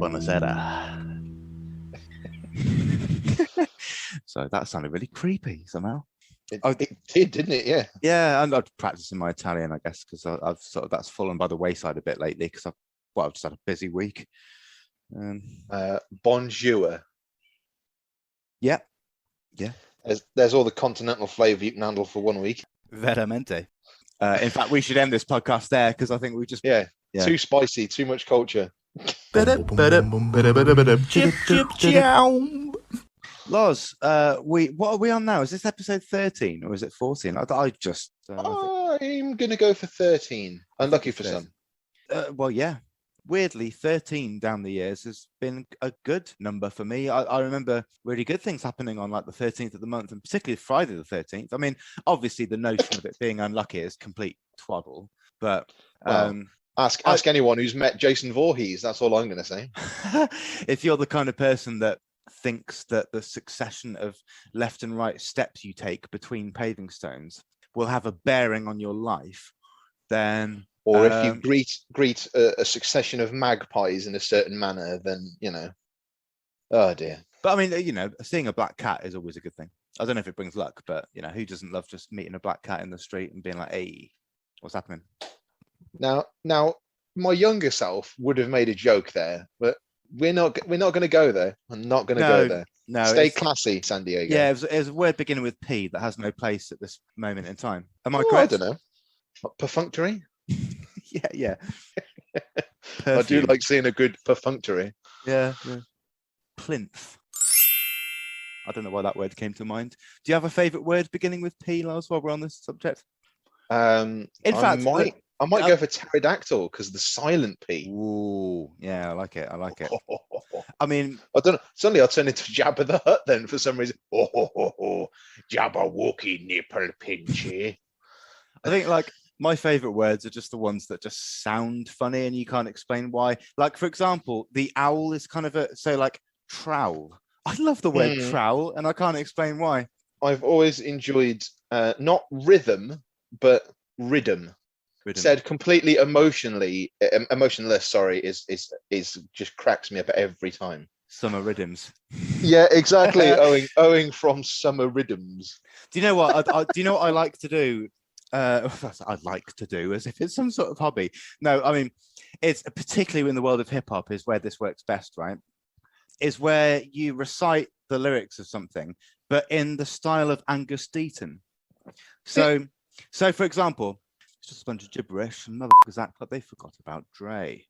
Buonasera. So that sounded really creepy somehow. It did, didn't it? Yeah. Yeah, I'm practicing my Italian, I guess, because I've sort of that's fallen by the wayside a bit lately because I've just had a busy week. Bonjour. Yeah. There's all the continental flavour you can handle for 1 week. Veramente. In fact, we should end this podcast there because I think we just Too spicy, too much culture. Loz, what are we on now? Is this episode 13 or is it 14? I'm gonna go for 13. Unlucky for some. Well, yeah. Weirdly, 13 down the years has been a good number for me. I remember really good things happening on like the 13th of the month, and particularly Friday the 13th. I mean, obviously the notion of it being unlucky is complete twaddle, but ask anyone who's met Jason Voorhees. That's all I'm going to say. If you're the kind of person that thinks that the succession of left and right steps you take between paving stones will have a bearing on your life, then... Or if you greet a succession of magpies in a certain manner, then, oh dear. But I mean, seeing a black cat is always a good thing. I don't know if it brings luck, but, who doesn't love just meeting a black cat in the street and being like, hey, what's happening? Now, my younger self would have made a joke there, but we're not going to go there. I'm not going to go there. No, stay classy, San Diego. Yeah, it was a word beginning with P that has no place at this moment in time. Am I correct? I don't know. Perfunctory? Yeah. I do like seeing a good perfunctory. Yeah. Plinth. I don't know why that word came to mind. Do you have a favourite word beginning with P, Lars, while we're on this subject? In fact, I might go for pterodactyl because the silent P. Ooh, yeah, I like it. I mean, I don't know. Suddenly I'll turn into Jabba the Hutt then for some reason. Jabba Wookie nipple pinchy. I think my favourite words are just the ones that just sound funny and you can't explain why. Like, for example, the owl is kind of trowel. I love the word trowel and I can't explain why. I've always enjoyed not rhythm, but riddim. Said completely emotionless, is just cracks me up every time. Summer riddims. Yeah, exactly. owing from summer riddims. Do you know what? Do you know what I like to do? I'd like to do as if it's some sort of hobby. No, I mean, it's particularly in the world of hip hop is where this works best, right? Is where you recite the lyrics of something, but in the style of Angus Deaton. So for example, it's just a bunch of gibberish and motherfuckers act like they forgot about Dre.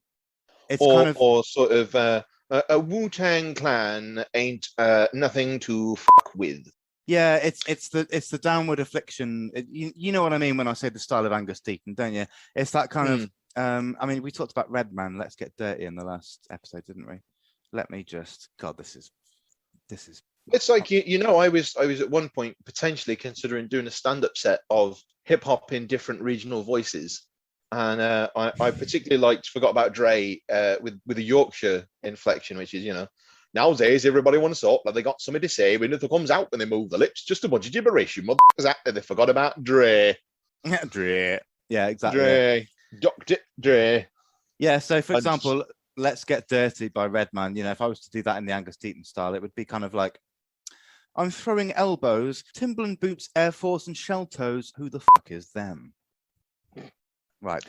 It's or sort of a Wu-Tang Clan ain't nothing to fuck with. Yeah, it's the downward affliction. You know what I mean when I say the style of Angus Deaton, don't you? It's that kind of. I mean, we talked about Redman. Let's Get Dirty in the last episode, didn't we? Let me just. God, this is. It's like I was at one point potentially considering doing a stand-up set of hip hop in different regional voices, and I particularly forgot about Dre with a Yorkshire inflection, which is nowadays everybody wants to talk like they got something to say when it comes out when they move the lips, just a bunch of gibberish. You motherfuckers acted they forgot about Dre. Dre. Yeah, exactly. Dre. Dr. Dre. Yeah, so for example, Let's Get Dirty by Redman, if I was to do that in the Angus Deaton style, it would be kind of like, I'm throwing elbows, Timberland boots, Air Force and shell toes, who the fuck is them? Right,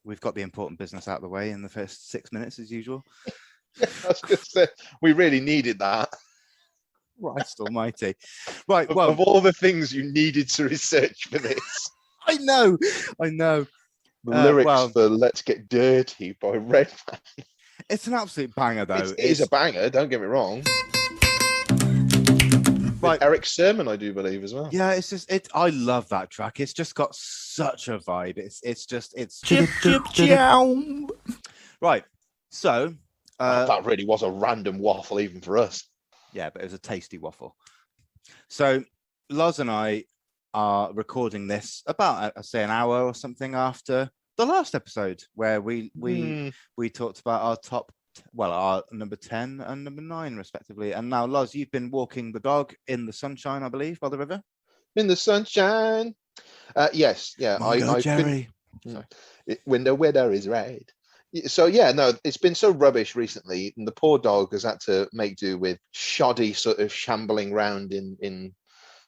we've got the important business out of the way in the first 6 minutes as usual. I was gonna say, we really needed that. Christ almighty. Right, well, of all the things you needed to research for this. I know. The lyrics for Let's Get Dirty by Redman. It's an absolute banger, though. It is a banger, don't get me wrong. Right. Eric Sermon, I do believe, as well. Yeah, it's just I love that track. It's just got such a vibe. It's chip chip chow. Right. So that really was a random waffle even for us. Yeah, but it was a tasty waffle. So Loz and I are recording this about say an hour or something after the last episode where we talked about our number 10 and number 9 respectively. And now, Loz, you've been walking the dog in the sunshine, I believe, by the river. In the sunshine. Yes, yeah. Mongo Jerry. When the weather is right, So yeah, no, it's been so rubbish recently, and the poor dog has had to make do with shoddy sort of shambling round in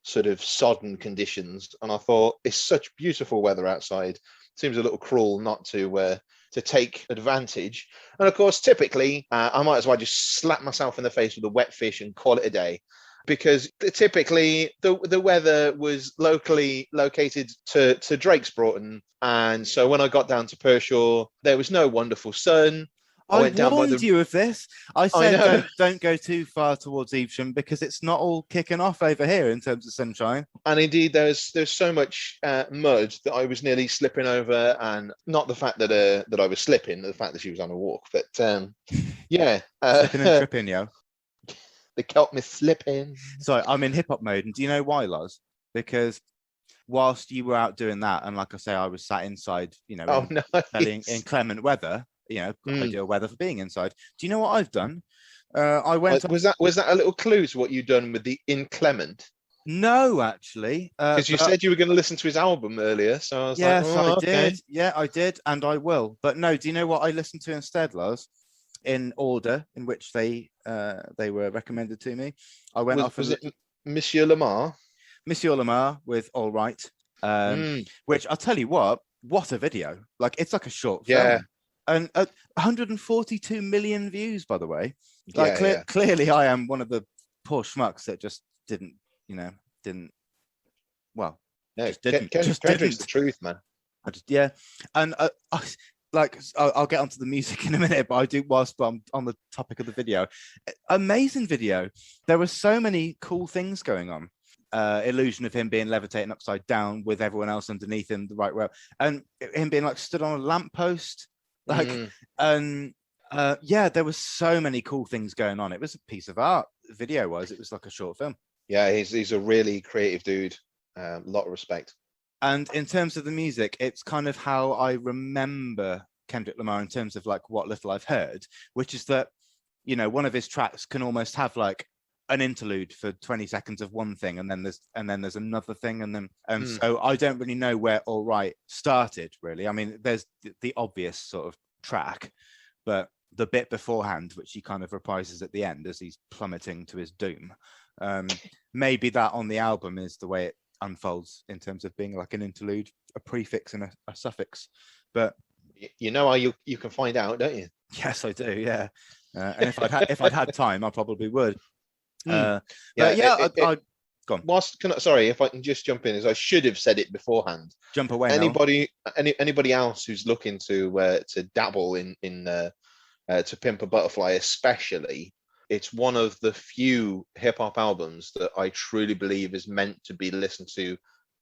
sort of sodden conditions. And I thought it's such beautiful weather outside. Seems a little cruel not to take advantage. And of course, typically, I might as well just slap myself in the face with a wet fish and call it a day. Because typically the weather was locally located to Drake's Broughton. And so when I got down to Pershore, there was no wonderful sun. I I went down by warned you of this. I I said know. don't go too far towards Evesham because it's not all kicking off over here in terms of sunshine. And indeed, there's so much mud that I was nearly slipping over, and not the fact that I was slipping, the fact that she was on a walk. But yeah, Slipping and tripping, yo. they caught me slipping. So I'm in hip hop mode, and do you know why, Loz? Because whilst you were out doing that, and like I say, I was sat inside, Oh no! in inclement weather, ideal weather for being inside. Do you know what I've done? I went. Was that a little clue to what you'd done with the inclement? No, actually, Because you said you were going to listen to his album earlier, so I was yes, like, oh, I okay. did. Yeah, I did, and I will. But no, do you know what I listened to instead, Loz? In order in which they were recommended to me, I went off. Was it Monsieur Lamar? Monsieur Lamar with All Right, which I'll tell you what a video! Like it's like a short film, and 142 million views, by the way. Like clearly, I am one of the poor schmucks that just didn't. Well, no, just didn't. Kendrick's the truth, man. And I'll get onto the music in a minute, but I do whilst I'm on the topic of the video. Amazing video. There were so many cool things going on. Illusion of him being levitating upside down with everyone else underneath him the right way, and him being like stood on a lamppost, and there was so many cool things going on. It was a piece of art. Video wise, it was like a short film. Yeah, he's a really creative dude. A lot of respect. And in terms of the music, it's kind of how I remember Kendrick Lamar in terms of like what little I've heard, which is that, one of his tracks can almost have like an interlude for 20 seconds of one thing, and then there's another thing, and so I don't really know where All Right started, really. I mean, there's the obvious sort of track, but the bit beforehand, which he kind of reprises at the end as he's plummeting to his doom. Maybe that on the album is the way it unfolds in terms of being like an interlude, a prefix and a suffix. But you know how you can find out, don't you? Yes, I do. Yeah, and if I'd had time, I probably would. Go on. Sorry, if I can just jump in, as I should have said it beforehand. Jump away. Anybody else who's looking to dabble in To Pimp a Butterfly, especially. It's one of the few hip hop albums that I truly believe is meant to be listened to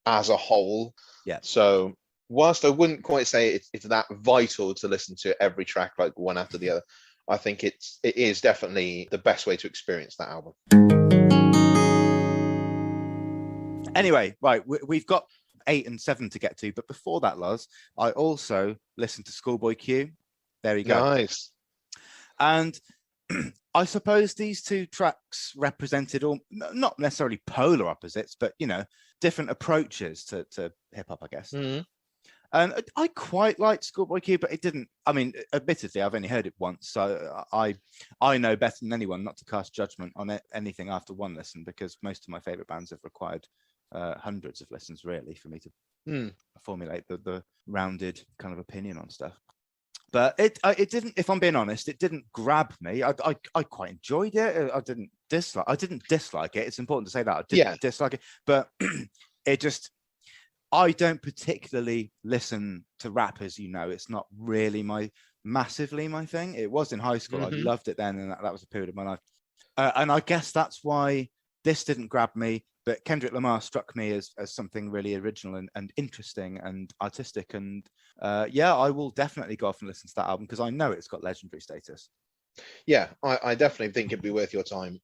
as a whole. Yeah. So whilst I wouldn't quite say it's that vital to listen to every track like one after the other, I think it is definitely the best way to experience that album. Anyway, right, we've got 8 and 7 to get to, but before that, Loz, I also listened to Schoolboy Q. There you go. Nice. And I suppose these two tracks represented not necessarily polar opposites, but different approaches to hip hop, I guess. Mm-hmm. And I quite liked Schoolboy Q, but it didn't. I mean, admittedly, I've only heard it once, so I know better than anyone not to cast judgment on anything after one listen, because most of my favorite bands have required hundreds of listens, really, for me to formulate the rounded kind of opinion on stuff. But it didn't, if I'm being honest, it didn't grab me. I quite enjoyed it. I didn't dislike it. It's important to say that I didn't dislike it, but it just, I don't particularly listen to rap, as you know. It's not really massively my thing. It was in high school. Mm-hmm. I loved it then, and that was a period of my life. And I guess that's why this didn't grab me. But Kendrick Lamar struck me as something really original and interesting and artistic. And I will definitely go off and listen to that album because I know it's got legendary status. Yeah, I definitely think it'd be worth your time.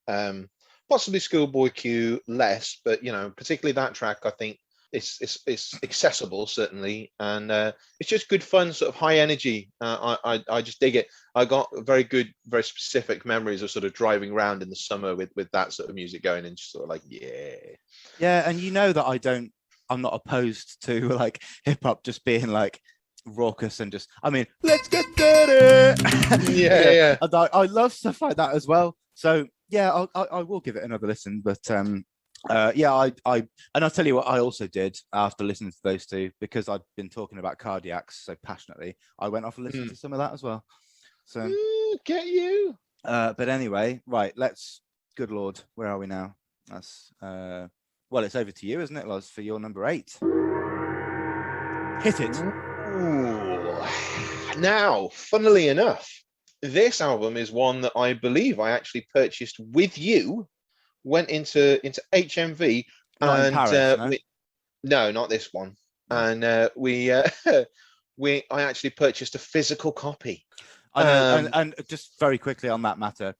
Possibly Schoolboy Q less, but particularly that track, I think it's accessible certainly, and it's just good fun, sort of high energy. I just dig it. I got very good, very specific memories of sort of driving around in the summer with that sort of music going, and just sort of like yeah. And that I'm not opposed to like hip hop just being like raucous and just, I mean, let's get dirty. Yeah, yeah. And I love stuff like that as well. So yeah, I will give it another listen. But yeah, I and I'll tell you what I also did after listening to those two, because I'd been talking about cardiacs so passionately. I went off and listened to some of that as well. So get you. But anyway, right, good Lord, where are we now? That's well, it's over to you, isn't it, Loz, for your number 8. Hit it. Ooh. Now, funnily enough, this album is one that I believe I actually purchased with you. Went into HMV, Not and in Paris, no, not this one. And I actually purchased a physical copy. I know, and just very quickly on that matter,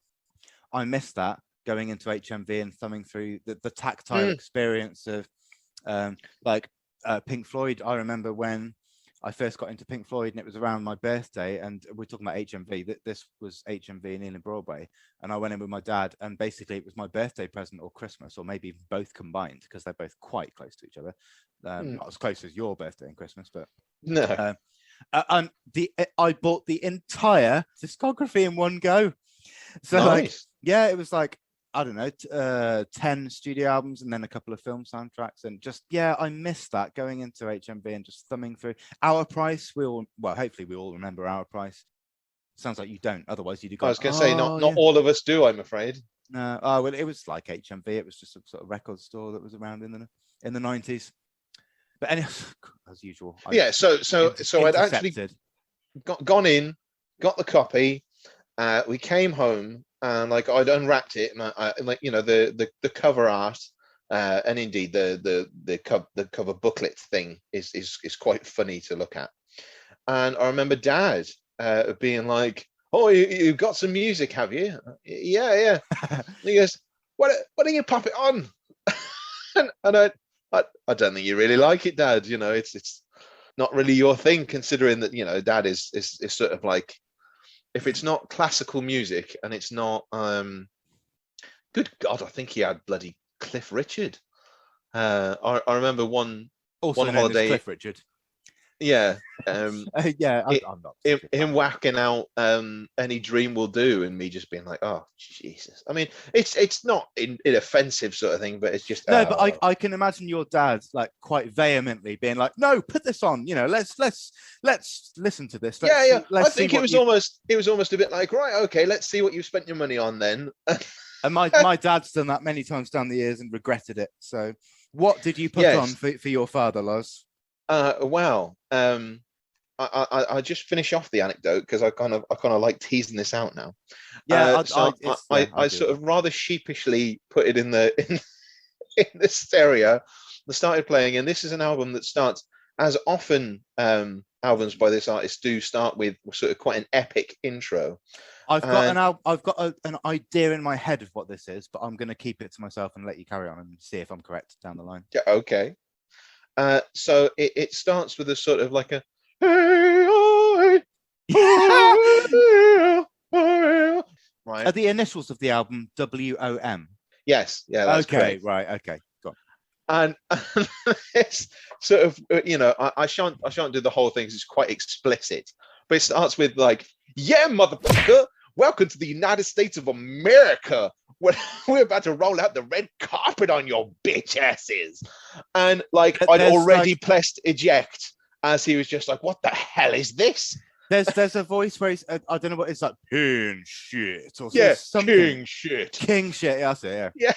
I missed that going into HMV and thumbing through the tactile experience of like Pink Floyd. I remember when I first got into Pink Floyd, and it was around my birthday, and we're talking about HMV. This was HMV in Ealing Broadway, and I went in with my dad, and basically it was my birthday present or Christmas, or maybe both combined, because they're both quite close to each other. Not as close as your birthday and Christmas, but no. And I bought the entire discography in one go. So nice. it was like, I don't know, 10 studio albums and then a couple of film soundtracks, and just I missed that going into HMV and just thumbing through Our Price. Hopefully we all remember Our Price. Sounds like you don't, otherwise you'd have gone. I was going to say not all of us do, I'm afraid. No, well, it was like HMV. It was just a sort of record store that was around in the 90s. But anyway, as usual. So I'd actually gone in, got the copy. We came home, and like I'd unwrapped it, and I like, you know, the cover art, and indeed the cover booklet thing is quite funny to look at. And I remember Dad being like, "Oh, you got some music, have you?" Yeah. And he goes, "Why don't you pop it on?" and I don't think you really like it, Dad. You know, it's not really your thing, considering that, you know, Dad is sort of like, if it's not classical music and it's not good God, I think he had bloody Cliff Richard. I remember one holiday, Cliff Richard. Yeah. I'm not him whacking out Any Dream Will Do, and me just being like, oh Jesus. I mean, it's not inoffensive sort of thing, but it's just no. But I can imagine your dad like quite vehemently being like, no, put this on. You know, let's listen to this. I think it was almost a bit like, right, okay, let's see what you've spent your money on then. And my dad's done that many times down the years and regretted it. So, what did you put on for your father, Loz? I just finish off the anecdote because I kind of like teasing this out now. Yeah, I sort of rather sheepishly put it in the stereo. I started playing, and this is an album that starts, as often albums by this artist do, start with sort of quite an epic intro. I've got an idea in my head of what this is, but I'm going to keep it to myself and let you carry on and see if I'm correct down the line. Yeah, okay. So it starts with a sort of like a right. Are the initials of the album WOM? Yes, yeah. That's okay, correct. right, okay, go on. And it's sort of, you know, I shan't do the whole thing because it's quite explicit, but it starts with like, yeah, motherfucker, welcome to the United States of America. We're about to roll out the red carpet on your bitch asses. And like, I'd already pressed eject as he was just like, what the hell is this? There's a voice where he's, I don't know what it's like, king shit or something. King shit. King shit, that's it, yeah.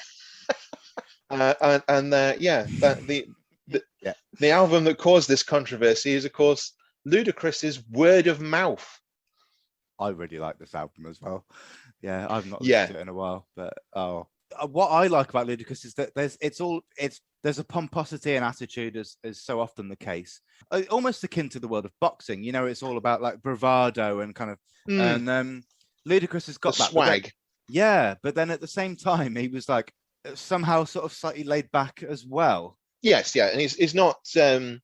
The album that caused this controversy is, of course, Ludacris's Word of Mouth. I really like this album as well. Yeah, I've not listened to it in a while, but what I like about Ludacris is that there's a pomposity and attitude, as so often the case, almost akin to the world of boxing. You know, it's all about like bravado and kind of, and Ludacris has got that swag. But then at the same time, he was like somehow sort of slightly laid back as well. Yes, yeah, and he's not, you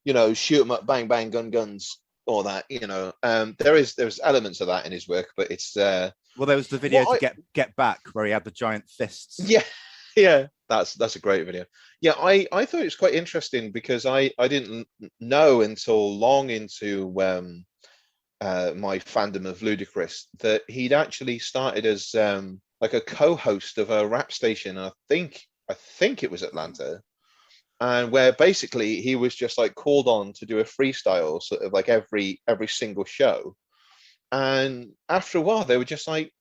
know, shoot 'em up, bang bang, guns. Or that, you know, there's elements of that in his work, but it's well, there was the video to Get Back where he had the giant fists. Yeah, Yeah, that's a great video. Yeah, I thought it was quite interesting because I didn't know until long into my fandom of Ludacris that he'd actually started as like a co-host of a rap station. I think it was Atlanta, and where basically he was just like called on to do a freestyle sort of like every single show. And after a while, they were just like,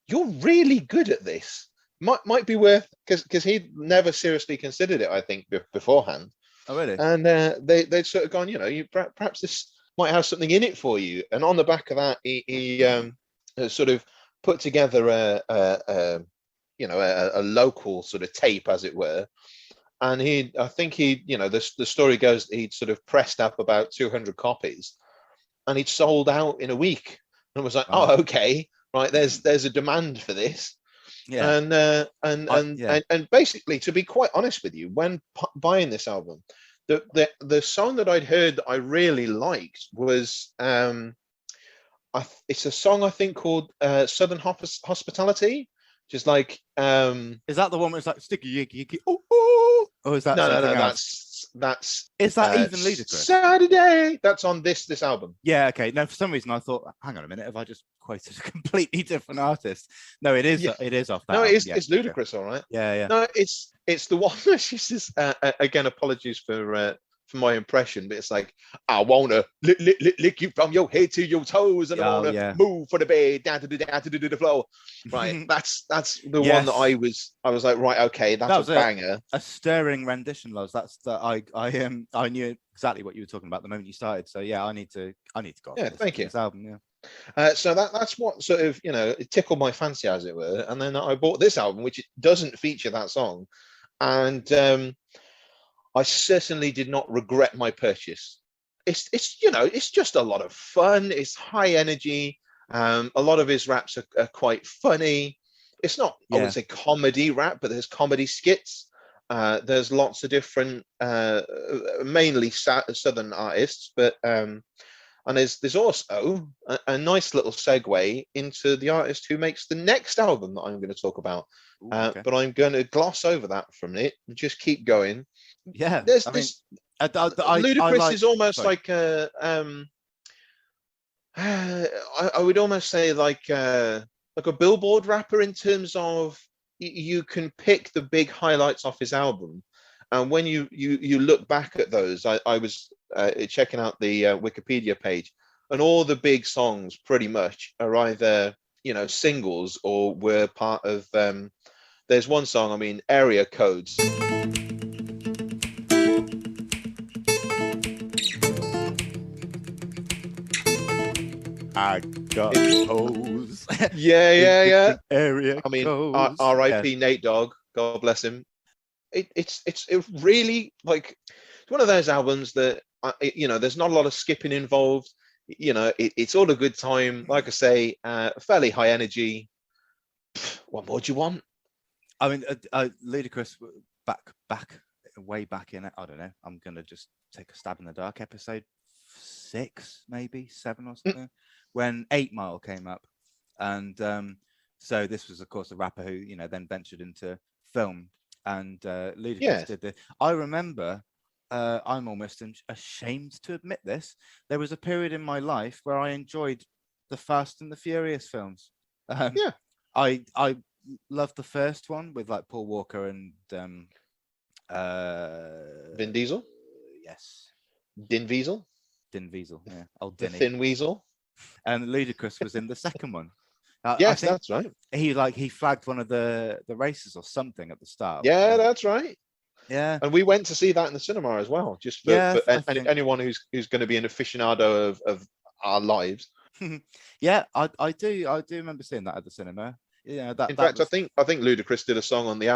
"You're really good at this. Might be worth," because he'd never seriously considered it, I think, beforehand. Oh, really? And they'd sort of gone, you perhaps this might have something in it for you. And on the back of that, he sort of put together a local sort of tape, as it were. And I think the story goes that he'd sort of pressed up about 200 copies, and he'd sold out in a week. And it was like, Wow. oh, okay, right. There's a demand for this. Yeah. And basically, to be quite honest with you, when buying this album, the song that I'd heard that I really liked was it's a song I think called Southern Hospitality, just like Is that the one where it's like sticky yicky yicky? Oh, or is that no, something else? That's is that even Ludacris? Saturday. That's on this album. Yeah, okay. No, for some reason I thought, hang on a minute, have I just quoted a completely different artist? No, it is. Yeah. It is off that. No, it's Ludacris, all right. Yeah. No, it's the one that she says. Again, apologies for my impression, but it's like, I wanna lick you from your head to your toes, and I wanna move for the bed down to the floor. Right, that's the one that I was like, right, okay, that's a banger. A stirring rendition, Loz. That's I knew exactly what you were talking about the moment you started. So yeah, I need to go. Yeah, thank you. This album, yeah. So that's what sort of it tickled my fancy, as it were, and then I bought this album, which doesn't feature that song, and I certainly did not regret my purchase. It's just a lot of fun. It's high energy. A lot of his raps are quite funny. It's not, I would say, comedy rap, but there's comedy skits. There's lots of different, mainly Southern artists, but and there's also a nice little segue into the artist who makes the next album that I'm going to talk about. But I'm going to gloss over that for a minute and just keep going. Yeah, Ludacris is almost like a I would almost say like a Billboard rapper in terms of you can pick the big highlights off his album, and when you look back at those, I was checking out the Wikipedia page, and all the big songs pretty much are either singles or were part of. There's one song, I mean, Area Codes. I got hoes. Yeah. Area. I mean, R.I.P. Nate Dogg. God bless him. It's really like it's one of those albums that there's not a lot of skipping involved. It's all a good time. Like I say, fairly high energy. What more do you want? I mean, Ludacris way back in it. I don't know. I'm gonna just take a stab in the dark. Episode 6, maybe 7 or something, when 8 Mile came up, and so this was, of course, a rapper who then ventured into film, and Ludacris did this. I remember. I'm almost ashamed to admit this. There was a period in my life where I enjoyed the Fast and the Furious films. I loved the first one with like Paul Walker and Vin Diesel. Yes, Din Weasel. Yeah, old the Dinny. Thin Weasel. And Ludacris was in the second one. Yes, that's right. He flagged one of the races or something at the start. Yeah, that's right. Yeah, and we went to see that in the cinema as well, just for anyone who's going to be an aficionado of our lives. Yeah, I do remember seeing that at the cinema. Yeah, in fact, I think Ludacris did a song on the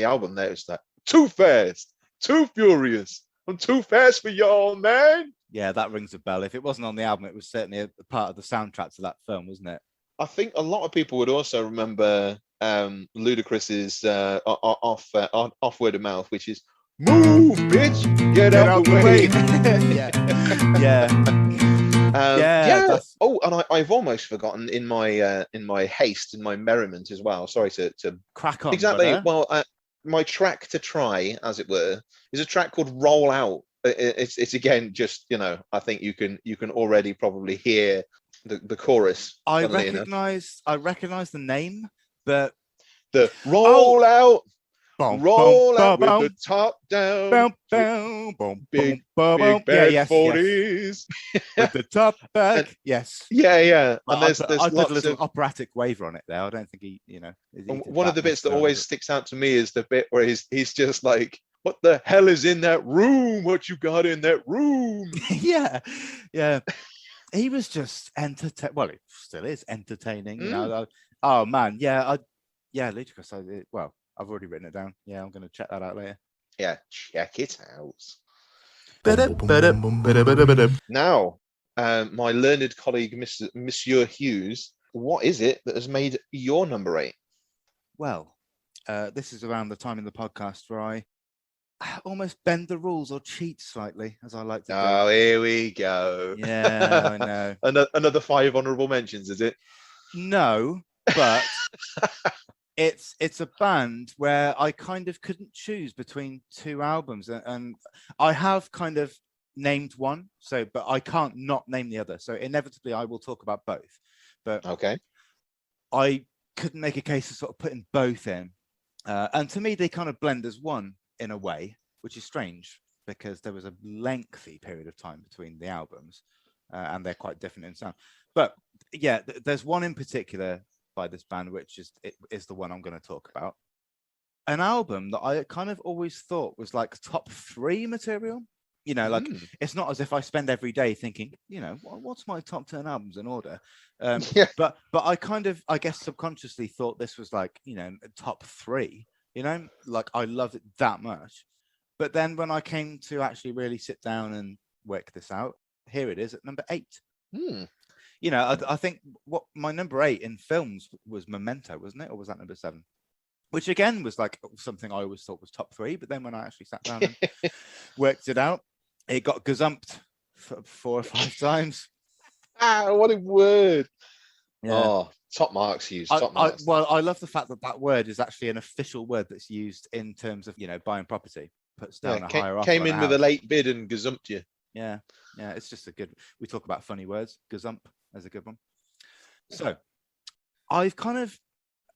album there. It's like, too fast, too furious, I'm too fast for y'all, man. Yeah, that rings a bell. If it wasn't on the album, it was certainly a part of the soundtrack to that film, wasn't it? I think a lot of people would also remember Ludacris's off word of mouth, which is "Move, bitch, get out the way." Yeah. Oh, and I've almost forgotten in my haste, in my merriment as well. Sorry to crack on. Exactly. Brother. Well, my track to try, as it were, is a track called Roll Out. It's again just, I think you can already probably hear the chorus, funnily enough. I recognize the name, but The oh, roll out, boom, boom, roll out boom, with the boom, top down. boom, boom, boom, Big, boom, boom. big Yeah, bad yes, 40s. with the top And back, yes. yeah. And I there's put a lots little of operatic waver on it there. I don't think he did one of that the bits that necessarily, always sticks out to me is the bit where he's just like, what the hell is in that room? What you got in that room? yeah. He was just entertaining. Well, he still is entertaining, Oh man, Ludicrous. I've already written it down. Yeah, I'm going to check that out later. Yeah, check it out. Ba-da-ba-da. Now, my learned colleague, Monsieur Hughes, what is it that has made your number 8? Well, this is around the time in the podcast where I almost bend the rules or cheat slightly, as I like to do. Oh, here we go. Yeah, I know. Another 5 honourable mentions, is it? No, but it's a band where I kind of couldn't choose between 2 albums, and I have kind of named one, but I can't not name the other. So inevitably, I will talk about both. But okay, I couldn't make a case of sort of putting both in, and to me, they kind of blend as one in a way, which is strange because there was a lengthy period of time between the albums, and they're quite different in sound. But yeah, there's one in particular by this band, which is the one I'm going to talk about. An album that I kind of always thought was like top 3 material. Like it's not as if I spend every day thinking, what's my top 10 albums in order. But I kind of, I guess, subconsciously thought this was like, top 3. Like I loved it that much. But then when I came to actually really sit down and work this out, here it is at number 8. I think what my number 8 in films was Memento, wasn't it? Or was that number 7? Which again was like something I always thought was top 3. But then when I actually sat down and worked it out, it got gazumped 4 or 5 times. What a word. Yeah. Oh, top marks, Hughes. Top marks. I love the fact that word is actually an official word that's used in terms of, buying property. Puts down a higher offer. Came in with a late bid and gazumped you. Yeah. It's just a good. We talk about funny words. Gazump is a good one. So, I've kind of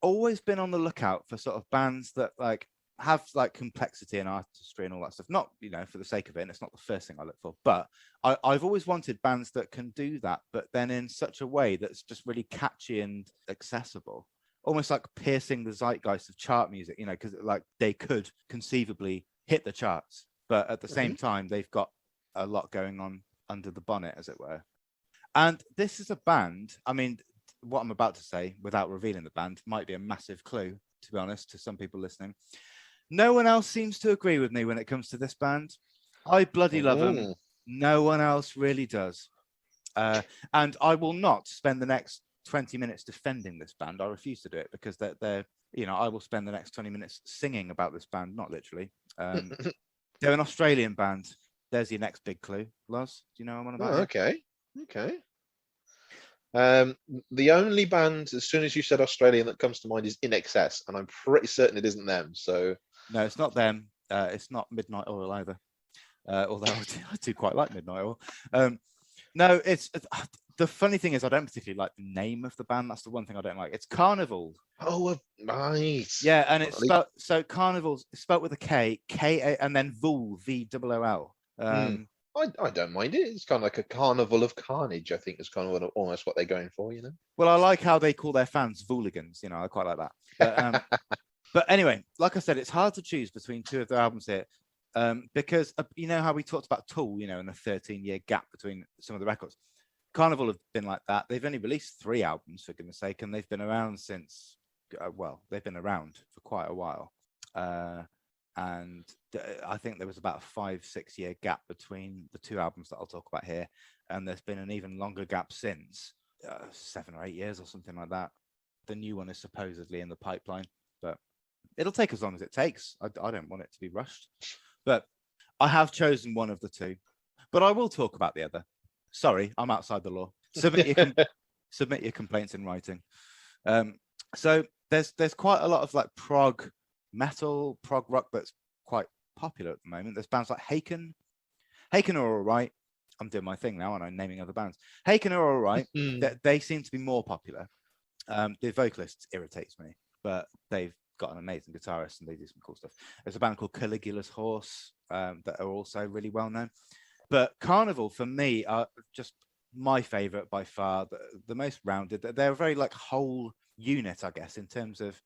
always been on the lookout for sort of bands that like have like complexity and artistry and all that stuff. Not for the sake of it. And it's not the first thing I look for, but I've always wanted bands that can do that, but then in such a way that's just really catchy and accessible. Almost like piercing the zeitgeist of chart music, because like they could conceivably hit the charts, but at the same time, they've got a lot going on under the bonnet, as it were. And this is a band, I mean, what I'm about to say, without revealing the band, might be a massive clue, to be honest, to some people listening. No one else seems to agree with me when it comes to this band. I bloody love them. No one else really does. And I will not spend the next 20 minutes defending this band. I refuse to do it because they're I will spend the next 20 minutes singing about this band, not literally. They're an Australian band. There's your next big clue. Loz, do you know what I'm on about? Okay. The only band, as soon as you said Australian, that comes to mind is In Excess, and I'm pretty certain it isn't them. So no, it's not them. It's not Midnight Oil either. Although I do quite like Midnight Oil. No, it's the funny thing is I don't particularly like the name of the band. That's the one thing I don't like. It's Carnival. Oh, nice. Yeah, and it's spelled, so Carnival's spelled with a K, K-A, and then Vool, V-O-O-L. I don't mind it. It's kind of like a carnival of carnage, I think is kind of almost what they're going for, Well, I like how they call their fans Vooligans, I quite like that. But anyway, like I said, it's hard to choose between 2 of their albums here. Because how we talked about Tool, in the 13-year gap between some of the records. Carnival have been like that. They've only released 3 albums, for goodness sake, and they've been around since, they've been around for quite a while. And I think there was about a 5-6 year gap between the 2 albums that I'll talk about here. And there's been an even longer gap since 7 or 8 years or something like that. The new one is supposedly in the pipeline, but it'll take as long as it takes. I don't want it to be rushed. But I have chosen one of the 2, but I will talk about the other. Sorry, I'm outside the law. Submit your complaints in writing. So there's quite a lot of like prog metal, prog rock that's quite popular at the moment. There's bands like Haken. Haken are all right. I'm doing my thing now, and I'm naming other bands. Haken are all right. They seem to be more popular. The vocalist irritates me, but they've got an amazing guitarist and they do some cool stuff. There's a band called Caligula's Horse that are also really well known. But Carnival, for me, are just my favorite by far, the most rounded. They're a very like whole unit, I guess, in terms of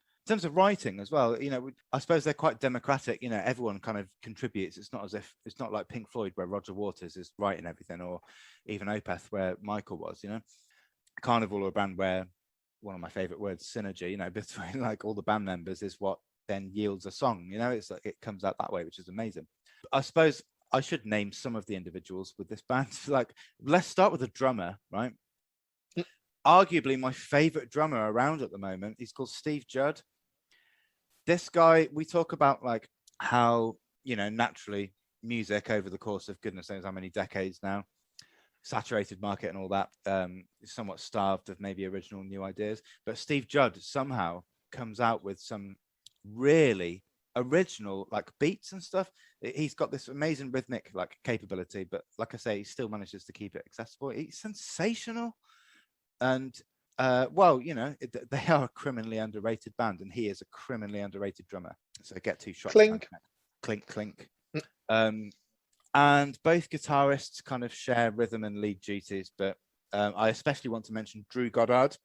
writing as well. You know, I suppose they're quite democratic. You know, everyone kind of contributes. It's not like Pink Floyd where Roger Waters is writing everything, or even Opeth where Michael was. You know, Carnival are a band where one of my favorite words, synergy, you know, between like all the band members is what then yields a song. You know, it's like it comes out that way, which is amazing. I suppose I should name some of the individuals with this band. Like, let's start with the drummer, right? Arguably my favorite drummer around at the moment. He's called Steve Judd. This guy, we talk about like how, you know, naturally music over the course of goodness knows how many decades now, saturated market and all that, somewhat starved of maybe original new ideas. But Steve Judd somehow comes out with some really original like beats and stuff. He's got this amazing rhythmic like capability, but like I say, he still manages to keep it accessible. He's sensational. And well, you know, they are a criminally underrated band, and he is a criminally underrated drummer. So get 2 shots. Clink. Clink, clink. And both guitarists kind of share rhythm and lead duties, but I especially want to mention Drew Goddard,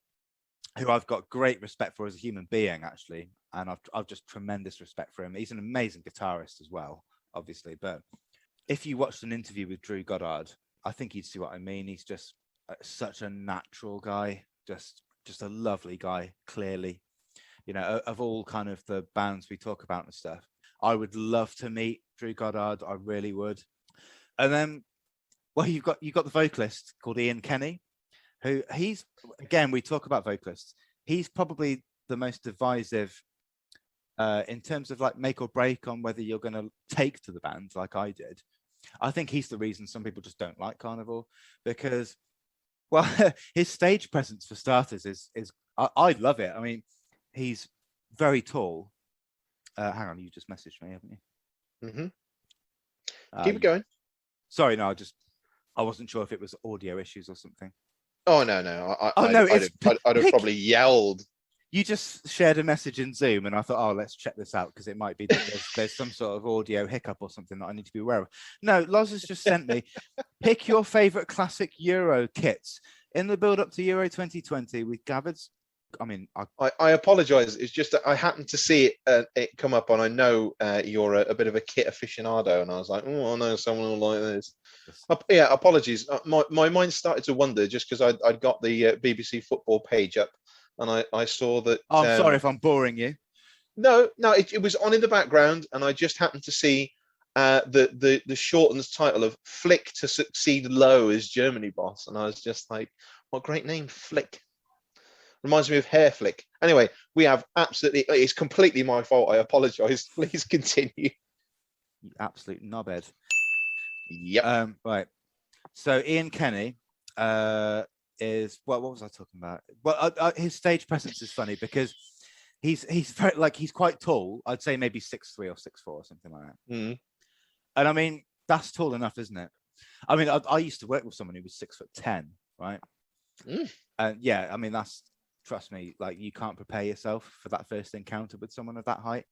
who I've got great respect for as a human being, actually, and I've just tremendous respect for him. He's an amazing guitarist as well, obviously, but if you watched an interview with Drew Goddard, I think you'd see what I mean. He's just such a natural guy, just a lovely guy, clearly. You know, of all kind of the bands we talk about and stuff, I would love to meet Drew Goddard. I really would. And then, well, you've got the vocalist called Ian Kenny, who he's, again, we talk about vocalists. He's probably the most divisive in terms of like make or break on whether you're going to take to the band like I did. I think he's the reason some people just don't like Carnival, because, well, his stage presence for starters is I love it. I mean, he's very tall. Hang on, you just messaged me, haven't you? Mm-hmm. Keep it going. Sorry, no, I wasn't sure if it was audio issues or something. Oh no! I'd have probably yelled. You just shared a message in Zoom, and I thought, oh, let's check this out, because it might be that there's some sort of audio hiccup or something that I need to be aware of. No, Loz has just sent me, pick your favorite classic Euro kits in the build up to Euro 2020. We gathered. I mean, I apologize. It's just that I happened to see it come up, and I know you're a bit of a kit aficionado, and I was like, oh, I know someone will like this. Yeah, apologies. My mind started to wander just because I'd got the BBC football page up, and I saw that. Oh, I'm sorry if I'm boring you. No, it was on in the background, and I just happened to see the shortened title of "Flick to Succeed Low as Germany Boss," and I was just like, what great name, Flick. Reminds me of Hair Flick. Anyway, we have absolutely, it's completely my fault. I apologize. Please continue. You absolute knobhead. Yep. Right. So Ian Kenny is, what was I talking about? Well, his stage presence is funny because he's very, like, he's quite tall. I'd say maybe 6'3" or 6'4" or something like that. Mm. And I mean, that's tall enough, isn't it? I mean, I used to work with someone who was 6'10", right? Mm. And yeah, I mean, trust me, like, you can't prepare yourself for that first encounter with someone of that height.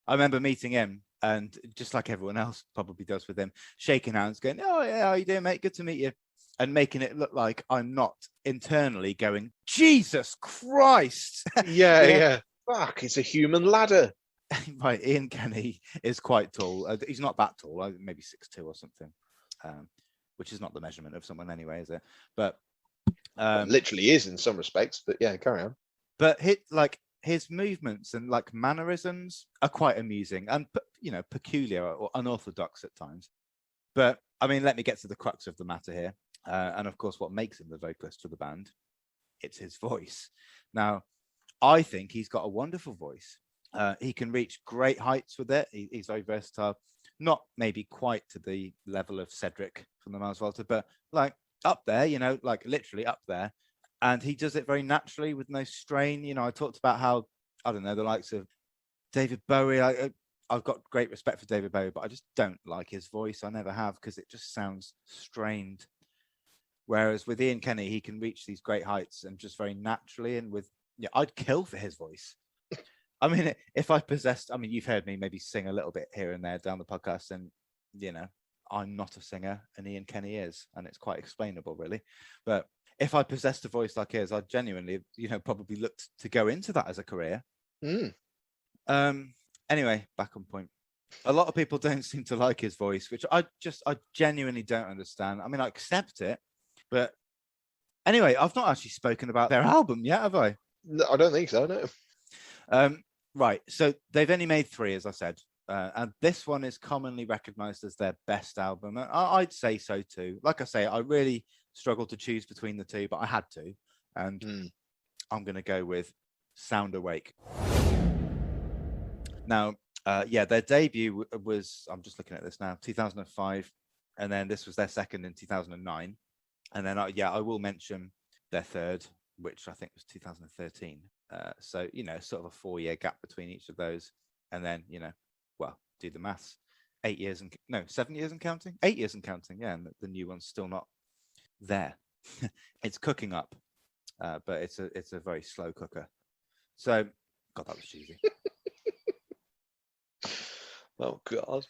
I remember meeting him, and just like everyone else probably does with him, shaking hands, going, oh yeah, how you doing, mate? Good to meet you. And making it look like I'm not internally going, Jesus Christ. Yeah. Fuck, it's a human ladder. Right, Ian Kenny is quite tall. He's not that tall, maybe 6'2" or something, which is not the measurement of someone anyway, is it? But literally is in some respects, but yeah, carry on. But his movements and like mannerisms are quite amusing and, you know, peculiar or unorthodox at times. But I mean, let me get to the crux of the matter here. And of course, what makes him the vocalist for the band, it's his voice. Now, I think he's got a wonderful voice. He can reach great heights with it. He's very versatile. Not maybe quite to the level of Cedric from the Mars Volta, but like up there, you know, like literally up there. And he does it very naturally with no strain. You know, I talked about how, I don't know, the likes of David Bowie, I've got great respect for David Bowie, but I just don't like his voice. I never have, because it just sounds strained. Whereas with Ian Kenny, he can reach these great heights and just very naturally. And I'd kill for his voice. I mean, if I possessed, I mean, you've heard me maybe sing a little bit here and there down the podcast, and I'm not a singer, and Ian Kenny is, and it's quite explainable, really. But if I possessed a voice like his, I'd genuinely, probably look to go into that as a career. Anyway, back on point. A lot of people don't seem to like his voice, which I genuinely don't understand. I mean, I accept it, but anyway, I've not actually spoken about their album yet, have I? No, I don't think so, no. Right. So they've only made 3, as I said. And this one is commonly recognized as their best album. I'd say so too. Like I say, I really struggled to choose between the 2, but I had to. And I'm going to go with Sound Awake. Now, their debut was, I'm just looking at this now, 2005. And then this was their second in 2009. And then, I will mention their third, which I think was 2013. So, sort of a 4-year gap between each of those. And then, do the maths. 7 years and counting? 8 years and counting, yeah. And the new one's still not there. It's cooking up, but it's a very slow cooker. So, God, that was cheesy. Oh, God.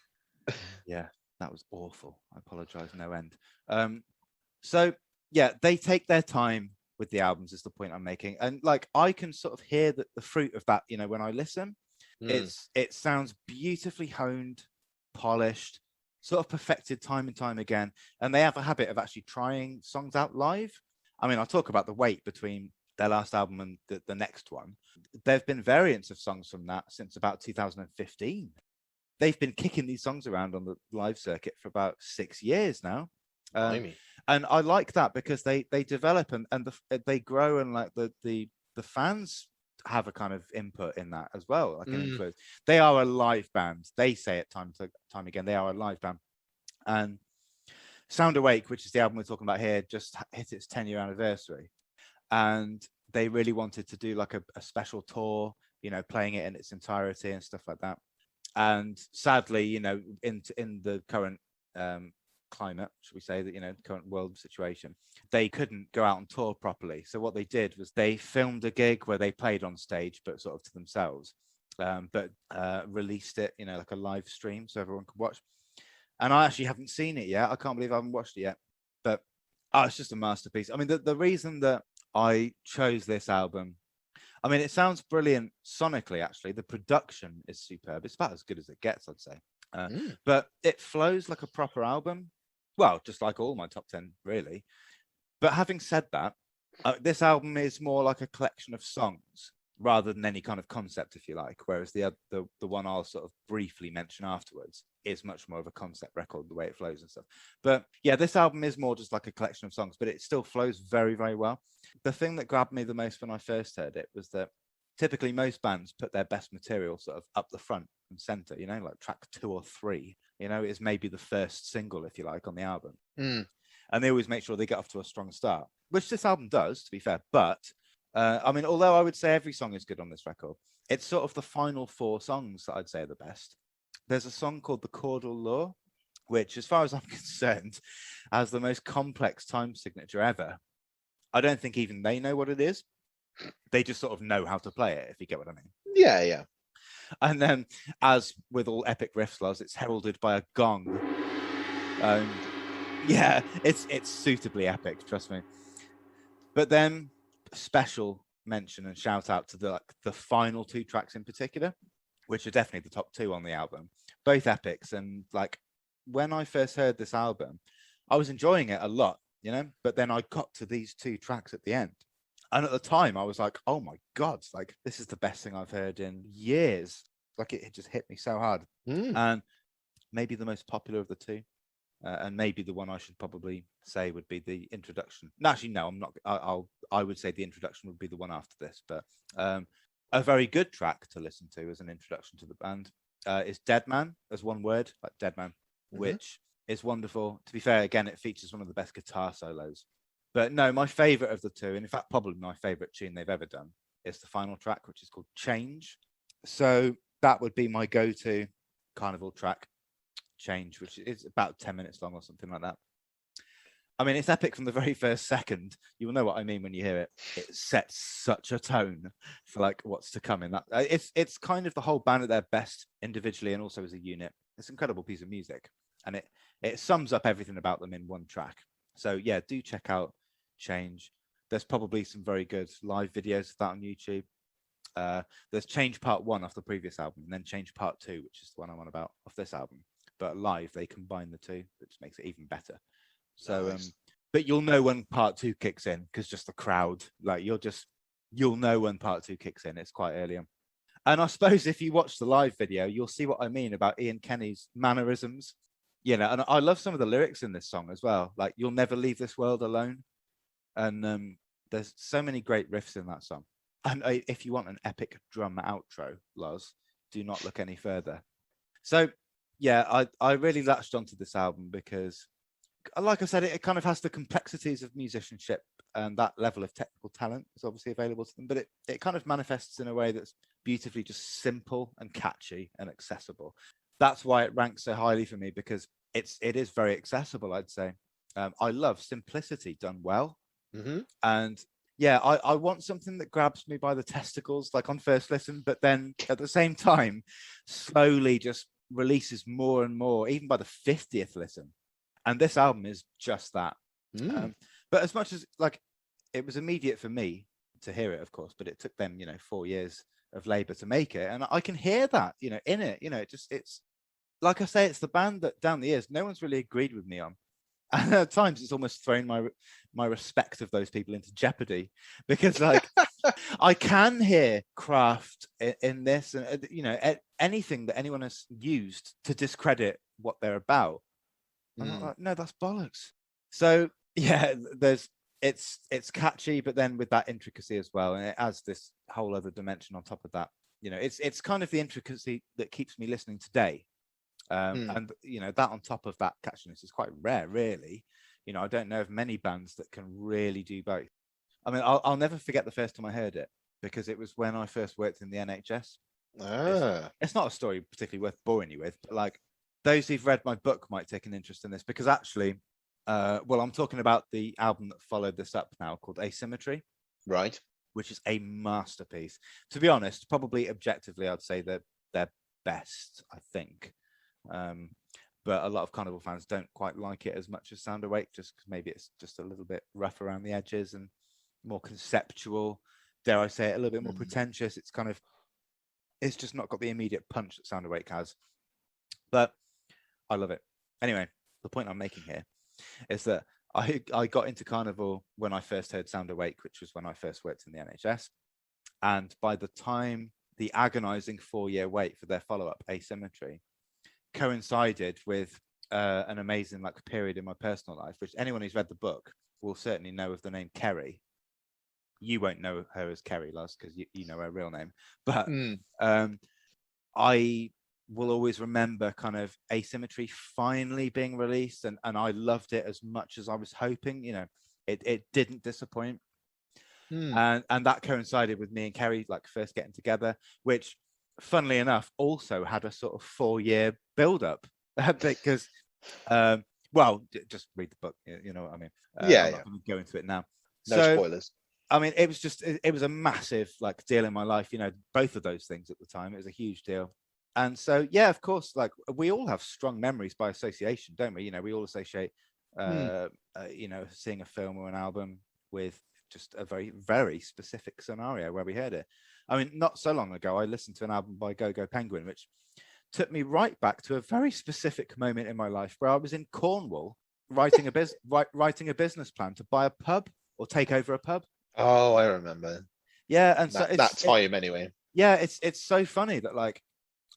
Yeah, that was awful. I apologize, no end. So, they take their time with the albums, is the point I'm making. And like, I can sort of hear the fruit of that, when I listen. It sounds beautifully honed, polished, sort of perfected time and time again. And they have a habit of actually trying songs out live. I mean, I'll talk about the wait between their last album and the next one. There have been variants of songs from that since about 2015. They've been kicking these songs around on the live circuit for about 6 years now. And I like that, because they develop and they grow, and like the fans have a kind of input in that as well, like an influence. They are a live band. They say it time again, they are a live band. And Sound Awake, which is the album we're talking about here, just hit its 10-year anniversary, and they really wanted to do like a special tour, playing it in its entirety and stuff like that. And sadly, in the current climate, should we say, that current world situation, they couldn't go out on tour properly. So what they did was they filmed a gig where they played on stage, but sort of to themselves, but released it, like a live stream so everyone could watch. And I actually haven't seen it yet. I can't believe I haven't watched it yet, but it's just a masterpiece. I mean, the reason that I chose this album, I mean, it sounds brilliant sonically. Actually, the production is superb. It's about as good as it gets, I'd say. But it flows like a proper album. Well, just like all my top 10, really. But having said that, this album is more like a collection of songs rather than any kind of concept, if you like. Whereas the one I'll sort of briefly mention afterwards is much more of a concept record, the way it flows and stuff. But yeah, this album is more just like a collection of songs, but it still flows very, very well. The thing that grabbed me the most when I first heard it was that typically most bands put their best material sort of up the front and center, like track 2 or 3, is maybe the first single, if you like, on the album. And they always make sure they get off to a strong start, which this album does, to be fair. But I mean, although I would say every song is good on this record, it's sort of the final 4 songs that I'd say are the best. There's a song called The Caudal Law, which, as far as I'm concerned, has the most complex time signature ever. I don't think even they know what it is. They just sort of know how to play it, if you get what I mean. Yeah. And then, as with all epic riffs, Loz, it's heralded by a gong. Yeah, it's suitably epic, trust me. But then, special mention and shout out to the final 2 tracks in particular, which are definitely the top 2 on the album. Both epics. And like, when I first heard this album, I was enjoying it a lot, but then I got to these 2 tracks at the end. And at the time, I was like, oh my God, like, this is the best thing I've heard in years. Like, it just hit me so hard. And maybe the most popular of the 2. And maybe the one I should probably say would be the introduction. No, actually, no, I'm not. I would say the introduction would be the one after this. But a very good track to listen to as an introduction to the band is Dead Man, as one word, like Dead Man, which is wonderful. To be fair, again, it features one of the best guitar solos. But no, my favorite of the 2, and in fact, probably my favorite tune they've ever done, is the final track, which is called Change. So that would be my go-to Carnival track, Change, which is about 10 minutes long or something like that. I mean, it's epic from the very first second. You will know what I mean when you hear it. It sets such a tone for like what's to come in that. It's kind of the whole band at their best individually and also as a unit. It's an incredible piece of music, and it sums up everything about them in one track. So yeah, do check out Change. There's probably some very good live videos of that on YouTube. There's Change Part 1 off the previous album, and then Change Part 2, which is the one I'm on about off this album. But live, they combine the two, which makes it even better. So, Nice. but you'll know when Part 2 kicks in because just the crowd, like you'll know when Part 2 kicks in. It's quite early on. And I suppose if you watch the live video, you'll see what I mean about Ian Kenny's mannerisms. You know, and I love some of the lyrics in this song as well. Like, you'll never leave this world alone. And there's so many great riffs in that song. And if you want an epic drum outro, Loz, do not look any further. So, yeah, I really latched onto this album because, like I said, it kind of has the complexities of musicianship, and that level of technical talent is obviously available to them. But it kind of manifests in a way that's beautifully just simple and catchy and accessible. That's why it ranks so highly for me, because it is very accessible, I'd say. I love simplicity done well. Mm-hmm. And yeah, I want something that grabs me by the testicles, like on first listen, but then at the same time, slowly just releases more and more, even by the 50th listen. And this album is just that. But as much as like it was immediate for me to hear it, of course, but it took them, 4 years of labor to make it. And I can hear that, in it, it's like I say, it's the band that down the years, no one's really agreed with me on. And at times it's almost thrown my respect of those people into jeopardy, because like I can hear craft in this, and anything that anyone has used to discredit what they're about. I'm not like, no, that's bollocks. So yeah, it's catchy, but then with that intricacy as well, and it adds this whole other dimension on top of that. It's kind of the intricacy that keeps me listening today. And that on top of that catchiness is quite rare, really. I don't know of many bands that can really do both. I mean, I'll never forget the first time I heard it, because it was when I first worked in the NHS. It's not a story particularly worth boring you with, but like those who've read my book might take an interest in this, because actually, I'm talking about the album that followed this up now, called Asymmetry, right, which is a masterpiece. To be honest, probably objectively, I'd say that they're best, I think. But a lot of Carnival fans don't quite like it as much as Sound Awake, just because maybe it's just a little bit rough around the edges and more conceptual. Dare I say it, a little bit more pretentious. It's just not got the immediate punch that Sound Awake has. But I love it. Anyway, the point I'm making here is that I got into Carnival when I first heard Sound Awake, which was when I first worked in the NHS. And by the time the agonizing 4-year wait for their follow-up, Asymmetry, coincided with an amazing period in my personal life, which anyone who's read the book will certainly know of the name Kerry. You won't know her as Kerry, Loz, because you know her real name. But I will always remember kind of Asymmetry finally being released, and I loved it as much as I was hoping. It didn't disappoint. And that coincided with me and Kerry first getting together, which, funnily enough, also had a sort of 4-year build-up because, just read the book. You know what I mean? I'm not going to go into it now. No spoilers. I mean, it was a massive deal in my life. Both of those things at the time. It was a huge deal. And so, yeah, of course, we all have strong memories by association, don't we? We all associate, seeing a film or an album with just a very, very specific scenario where we heard it. I mean, not so long ago, I listened to an album by Go Go Penguin, which took me right back to a very specific moment in my life where I was in Cornwall writing a business plan to buy a pub or take over a pub. Oh, I remember. Yeah, and that time anyway. Yeah, it's so funny that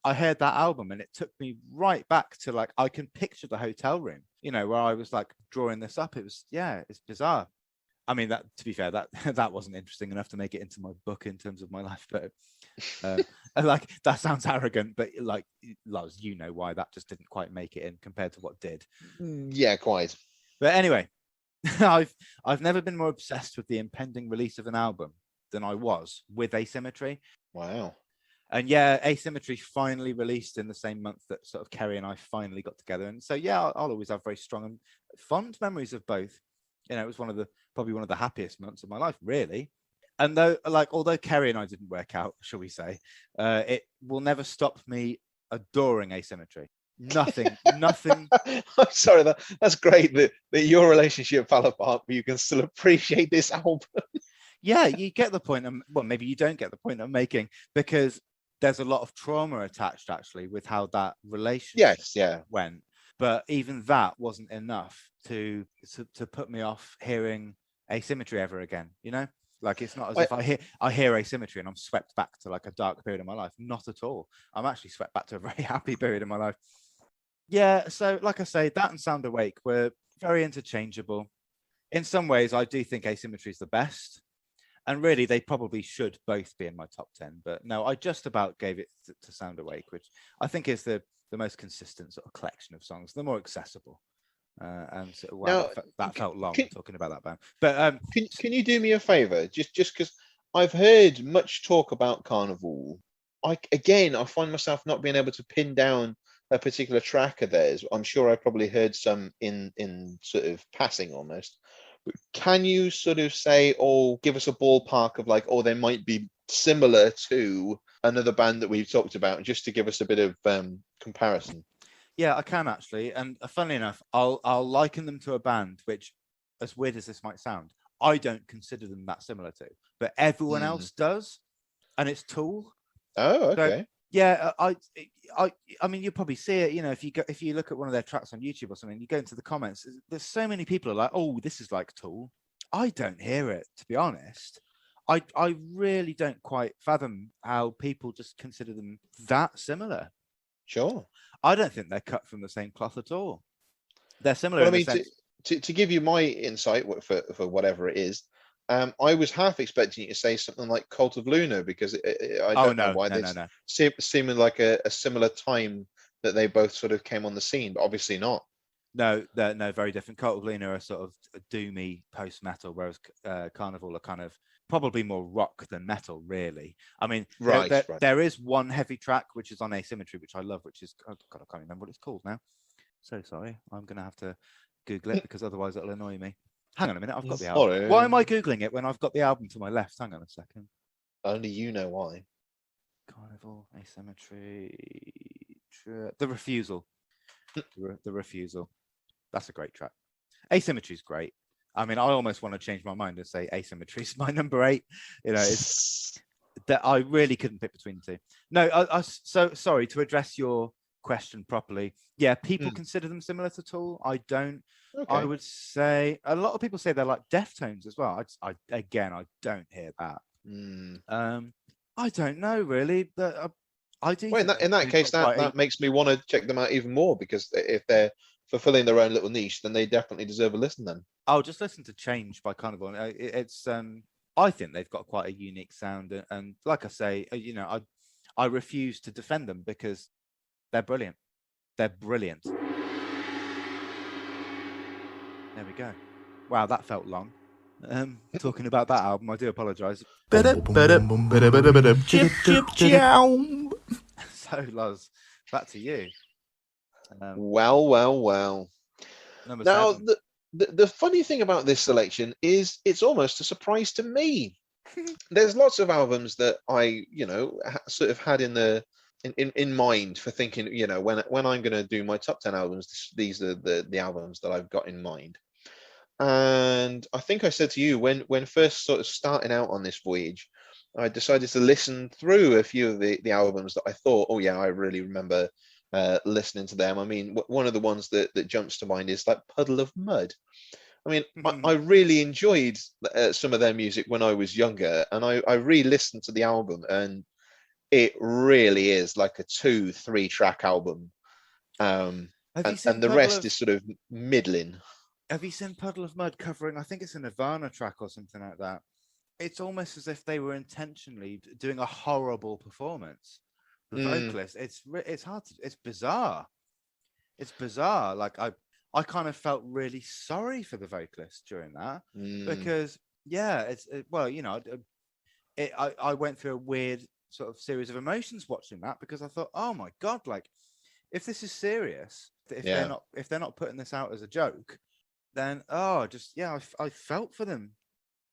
I heard that album and it took me right back to I can picture the hotel room, where I was drawing this up. It's bizarre. I mean, that, to be fair, that wasn't interesting enough to make it into my book in terms of my life, but that sounds arrogant, but Loz, you know why that just didn't quite make it in compared to what did. Yeah, quite. But anyway, I've never been more obsessed with the impending release of an album than I was with Asymmetry. Wow. And yeah, Asymmetry finally released in the same month that sort of Kerry and I finally got together. And so yeah, I'll always have very strong and fond memories of both. You know, it was probably one of the happiest months of my life, really. And although Kerry and I didn't work out, shall we say, it will never stop me adoring Asymmetry. Nothing. I'm sorry, that's great that your relationship fell apart, but you can still appreciate this album. Yeah, you get the point. Well, maybe you don't get the point I'm making, because there's a lot of trauma attached actually with how that relationship went. But even that wasn't enough to put me off hearing Asymmetry ever again. You know, like it's not as if I hear Asymmetry and I'm swept back to like a dark period of my life. Not at all. I'm actually swept back to a very happy period of my life. Yeah. So like I say, that and Sound Awake were very interchangeable. In some ways, I do think Asymmetry is the best. And really, they probably should both be in my top 10. But no, I just about gave it to Sound Awake, which I think is the most consistent sort of collection of songs, the more accessible. And so, wow, that felt long talking about that band. But can you do me a favor? Just because I've heard much talk about Carnival. I find myself not being able to pin down a particular track of theirs. I'm sure I probably heard some in sort of passing almost. Can you sort of say, or give us a ballpark of like, they might be similar to another band that we've talked about, just to give us a bit of comparison? Yeah, I can actually. And funnily enough, I'll liken them to a band which, as weird as this might sound, I don't consider them that similar to, but everyone else does, and it's Tool. Oh, okay. So, yeah, I mean, you'll probably see it. You know, if you look at one of their tracks on YouTube or something, you go into the comments. There's so many people are like, "Oh, this is like Tool." I don't hear it, to be honest. I really don't quite fathom how people just consider them that similar. Sure. I don't think they're cut from the same cloth at all. They're similar. Well, I mean, to give you my insight for whatever it is, I was half expecting you to say something like Cult of Luna, because I don't know why no. Seeming like a similar time that they both sort of came on the scene, but obviously not. No, very different. Cult of Luna are sort of doomy post-metal, whereas Carnival are kind of probably more rock than metal, really. I mean, there is one heavy track which is on Asymmetry, which I love, which is, oh God, I can't remember what it's called now. So sorry, I'm going to have to Google it because otherwise it'll annoy me. Hang on a minute, I've got the album. Why am I Googling it when I've got the album to my left? Hang on a second. Only you know why. Carnival, Asymmetry, The Refusal. The Refusal. That's a great track. Asymmetry's great. I mean, I almost want to change my mind and say Asymmetry's my number 8. You know, it's that I really couldn't pick between the two. No, so sorry to address your question properly. Yeah, people consider them similar to Tool. I don't. Okay. I would say a lot of people say they're like Deftones as well. I don't hear that. I don't know really. I do. Well, in that case, that makes me want to check them out even more, because if they're fulfilling their own little niche, then they definitely deserve a listen. Then I'll just listen to Change by Carnival. It's I think they've got quite a unique sound, and like I say, you know, I refuse to defend them because they're brilliant. They're brilliant. There we go. Wow, that felt long. Talking about that album, I do apologise. So, Loz, back to you. Well. Now, the funny thing about this selection is it's almost a surprise to me. There's lots of albums that I, sort of had in mind for thinking, when I'm going to do my top 10 albums, these are the albums that I've got in mind. And I think I said to you when first sort of starting out on this voyage, I decided to listen through a few of the albums that I thought, oh yeah, I really remember listening to them. I mean, one of the ones that jumps to mind is like Puddle of Mud. I mean, I really enjoyed some of their music when I was younger, and I re-listened to the album, and it really is like a 2-3 track album. And the rest is sort of middling. Have you seen Puddle of Mud covering, I think it's a Nirvana track or something like that? It's almost as if they were intentionally doing a horrible performance. The vocalist, it's hard to, it's bizarre. It's bizarre. Like I kind of felt really sorry for the vocalist during that because I went through a weird sort of series of emotions watching that, because I thought, oh my God, like if this is serious, if they're not putting this out as a joke, then I felt for them.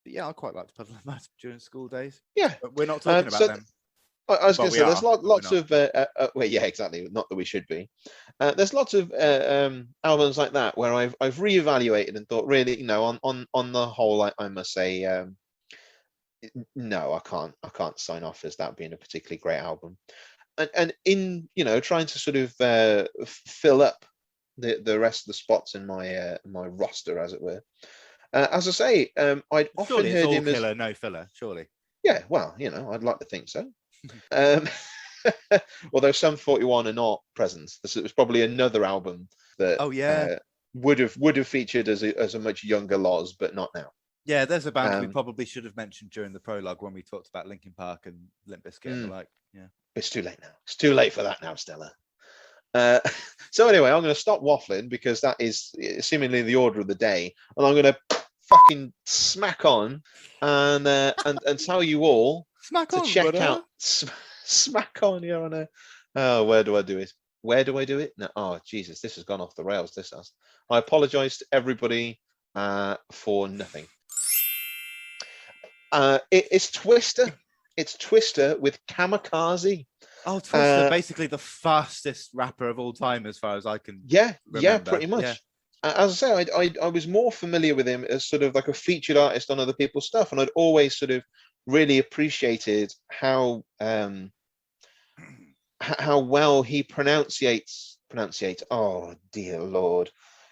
But yeah, I quite liked Puddle of Mud during school days. Yeah, but we're not talking about them. I was going to say, there's lots not. of well, yeah, exactly. Not that we should be. There's lots of albums like that where I've reevaluated and thought, really, on the whole, I must say, no, I can't sign off as that being a particularly great album. And in trying to sort of fill up the rest of the spots in my my roster, as it were. As I say, I'd often heard him as killer, no filler, surely. Yeah, well, I'd like to think so. Although Sum 41 are not present, this was probably another album that would have featured as a much younger Loz, but not now. Yeah, there's a band we probably should have mentioned during the prologue when we talked about Linkin Park and Limp Bizkit and the like. Yeah, it's too late now. It's too late for that now, Stella. So anyway, I'm going to stop waffling because that is seemingly the order of the day, and I'm going to fucking smack on and tell you all to check out smack on here on a where do I do it no, oh Jesus, this has gone off the rails. This has. I apologize to everybody for nothing. It's Twister with Kamikaze. Oh, Twister, basically the fastest rapper of all time as far as I can remember. Pretty much. As I say, I was more familiar with him as sort of like a featured artist on other people's stuff, and I'd always sort of really appreciated how well he pronunciates. Oh dear Lord,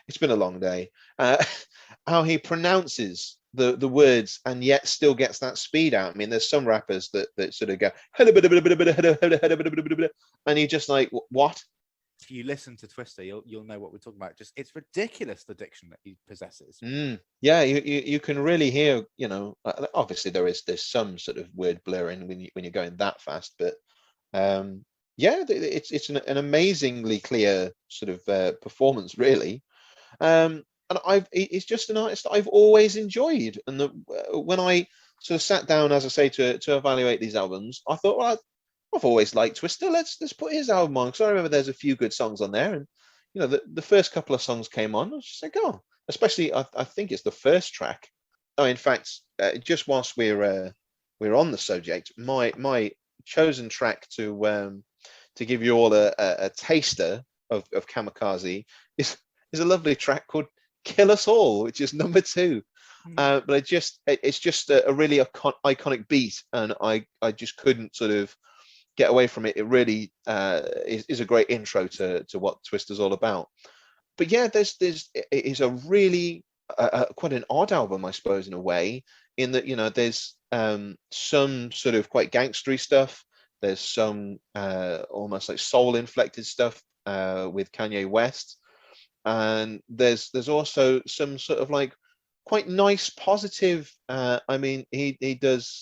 it's been a long day. How he pronounces the words and yet still gets that speed out. I mean, there's some rappers that sort of go and you're just like, what? If you listen to Twister, you'll know what we're talking about. Just it's ridiculous, the diction that he possesses. Yeah, you can really hear. Obviously there's some sort of word blurring when you're going that fast, but it's an amazingly clear sort of performance, really. And it's just an artist that I've always enjoyed, and when I sort of sat down, as I say, to evaluate these albums, I thought, well, I've always liked Twister. Let's put his album on, because I remember there's a few good songs on there, and the first couple of songs came on. I was just like, oh, especially I think it's the first track. Oh, in fact, just whilst we're on the subject, my chosen track to give you all a taster of Kamikaze is a lovely track called "Kill Us All," which is number 2. But it's just a really iconic beat, and I just couldn't sort of get away from it. It really is a great intro to what Twister's all about. But yeah, it is a really quite an odd album, I suppose, in a way, in that there's some sort of quite gangstery stuff. There's some almost like soul inflected stuff with Kanye West, and there's also some sort of like quite nice positive. I mean, he does.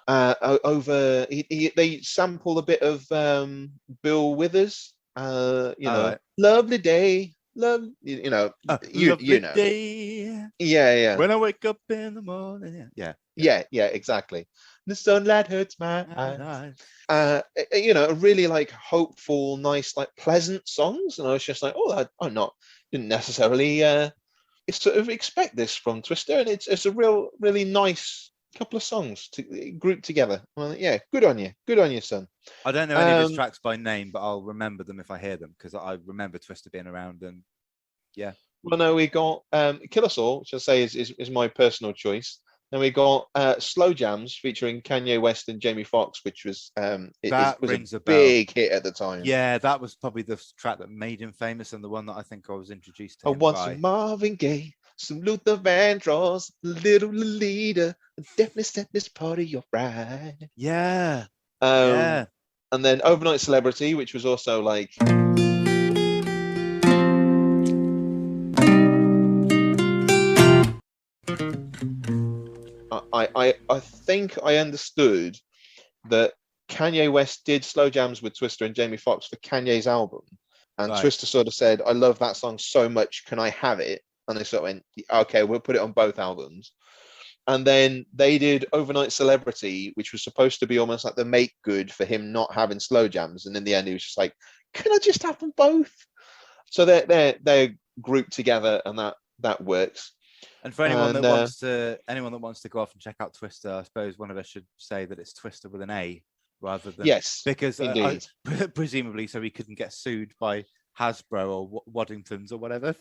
They sample a bit of Bill Withers, right. Lovely day, lovely day. Yeah. When I wake up in the morning. Yeah, exactly. The sunlight hurts my eyes. Really like hopeful, nice, like pleasant songs, and I was just like, oh, didn't necessarily sort of expect this from Twister, and it's a really nice couple of songs to group together. Well, yeah, good on you, son. I don't know any of his tracks by name, but I'll remember them if I hear them, because I remember Twister being around. And yeah, well, no, we got Kill Us All, which I say is my personal choice. Then we got Slow Jams featuring Kanye West and Jamie Foxx, which was was a big hit at the time. Yeah, that was probably the track that made him famous, and the one that I think I was introduced to I him want by. some Marvin Gaye, some Luther Vandross, a little Lolita, definitely set this party up right. Yeah. And then Overnight Celebrity, which was also like... I think I understood that Kanye West did Slow Jams with Twister and Jamie Foxx for Kanye's album, and right. Twister sort of said, I love that song so much, can I have it? And they sort of went, okay, we'll put it on both albums. And then they did Overnight Celebrity, which was supposed to be almost like the make good for him not having slow jams. And in the end, he was just like, "Can I just have them both?" So they're grouped together, and that works. And for anyone that wants to go off and check out Twister, I suppose one of us should say that it's Twister with an A rather than yes, because indeed. Presumably so he couldn't get sued by Hasbro or Waddingtons or whatever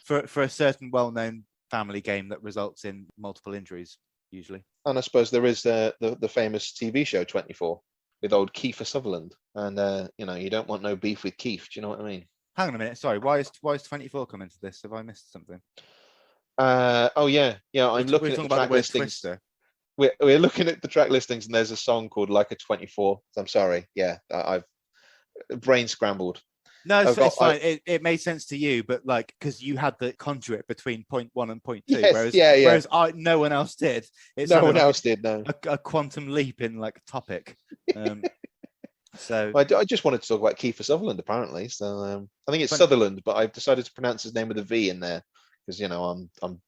for a certain well-known family game that results in multiple injuries usually. And I suppose there is the famous TV show 24 with old Kiefer Sutherland, and you don't want no beef with Keith. Do you know what I mean? Hang on a minute, sorry. Why is 24 come into this? Have I missed something? Oh yeah. I'm looking at the track listings. We're looking at the track listings, and there's a song called Like a 24. I'm sorry. Yeah, I've brain scrambled. No, it's fine. It made sense to you, but like because you had the conduit between point 1 and point 2, yes, whereas no one else did. No one else did. No, a quantum leap in like topic. So I just wanted to talk about Kiefer Sutherland apparently. So I think it's Sutherland, but I've decided to pronounce his name with a V in there because I'm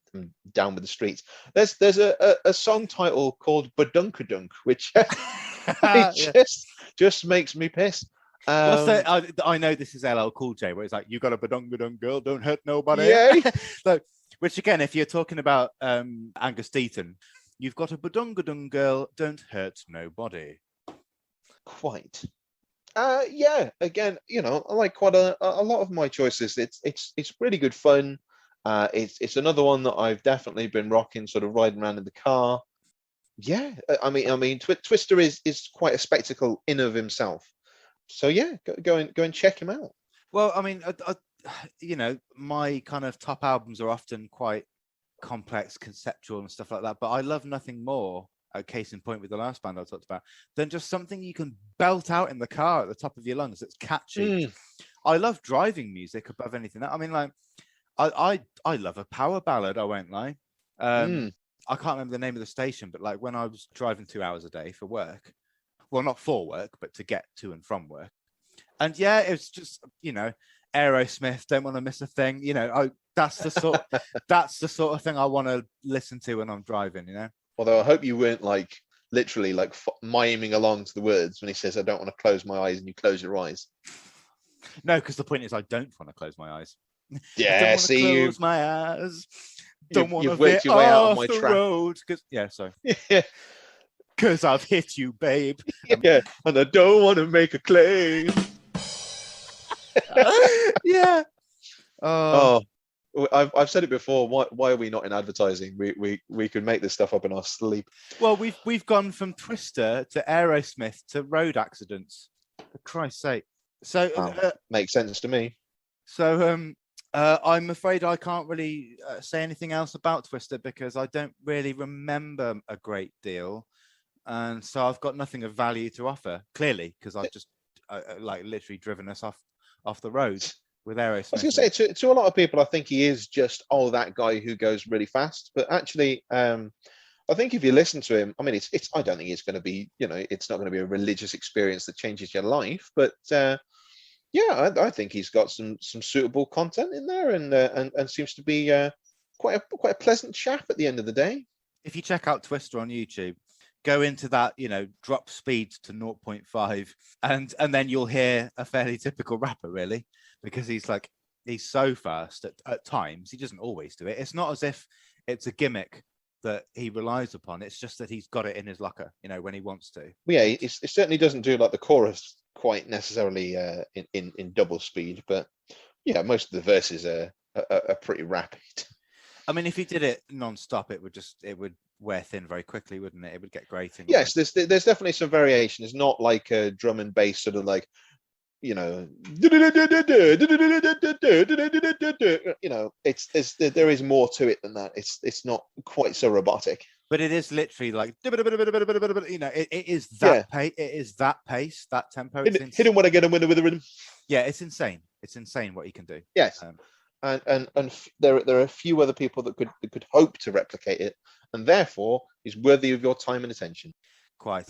down with the streets. There's a song title called Badunkadunk, which just makes me piss. I know this is LL Cool J, where it's like, "You got a badung girl, don't hurt nobody." Yeah. So, which again, if you're talking about Angus Deaton, you've got a badung girl, don't hurt nobody. Quite. Yeah. Again, I like quite a lot of my choices. It's really good fun. It's another one that I've definitely been rocking, sort of riding around in the car. Yeah. I mean, Twister is quite a spectacle in of himself. So yeah, go and check him out. Well, I mean, my kind of top albums are often quite complex, conceptual, and stuff like that. But I love nothing more, case in point with the last band I talked about, than just something you can belt out in the car at the top of your lungs. It's catchy. I love driving music above anything. I mean, like, I love a power ballad. I won't lie. I can't remember the name of the station, but like when I was driving 2 hours a day for work. Well, not for work, but to get to and from work. And yeah, it's just, Aerosmith, Don't Want to Miss a Thing. That's the sort of thing I want to listen to when I'm driving, Although I hope you weren't like literally like miming along to the words when he says, "I don't want to close my eyes," and you close your eyes. No, because the point is I don't want to close my eyes. Yeah, close my eyes. Don't want to worked your way out of my trap. Road. Sorry. Yeah. Because I've hit you, babe. Yeah, and I don't want to make a claim. Yeah. I've said it before. Why are we not in advertising? We could make this stuff up in our sleep. Well, we've gone from Twister to Aerosmith to road accidents. For Christ's sake. So makes sense to me. So I'm afraid I can't really say anything else about Twister because I don't really remember a great deal. And so I've got nothing of value to offer, clearly, because I've just like literally driven us off the road with Aerosmith. I was going to say, to a lot of people, I think he is just, that guy who goes really fast. But actually, I think if you listen to him, I mean, it's I don't think it's going to be, it's not going to be a religious experience that changes your life. But yeah, I think he's got some suitable content in there and seems to be quite a pleasant chap at the end of the day. If you check out Twister on YouTube, go into that, drop speed to 0.5 and then you'll hear a fairly typical rapper, really, because he's so fast at times. He doesn't always do it. It's not as if it's a gimmick that he relies upon. It's just that he's got it in his locker, when he wants to. Yeah, it certainly doesn't do like the chorus quite necessarily in double speed, but yeah, most of the verses are pretty rapid. I mean, if he did it non-stop, it would wear thin very quickly, wouldn't it? It would get grating. Yes, there's definitely some variation. It's not like a drum and bass sort of like, there is more to it than that. It's not quite so robotic. But it is literally like, it is that pace. It is that pace, that tempo. Hit him when I get him with a rhythm. Yeah, it's insane. It's insane what he can do. Yes. And there are a few other people that could hope to replicate it, and therefore is worthy of your time and attention. Quite.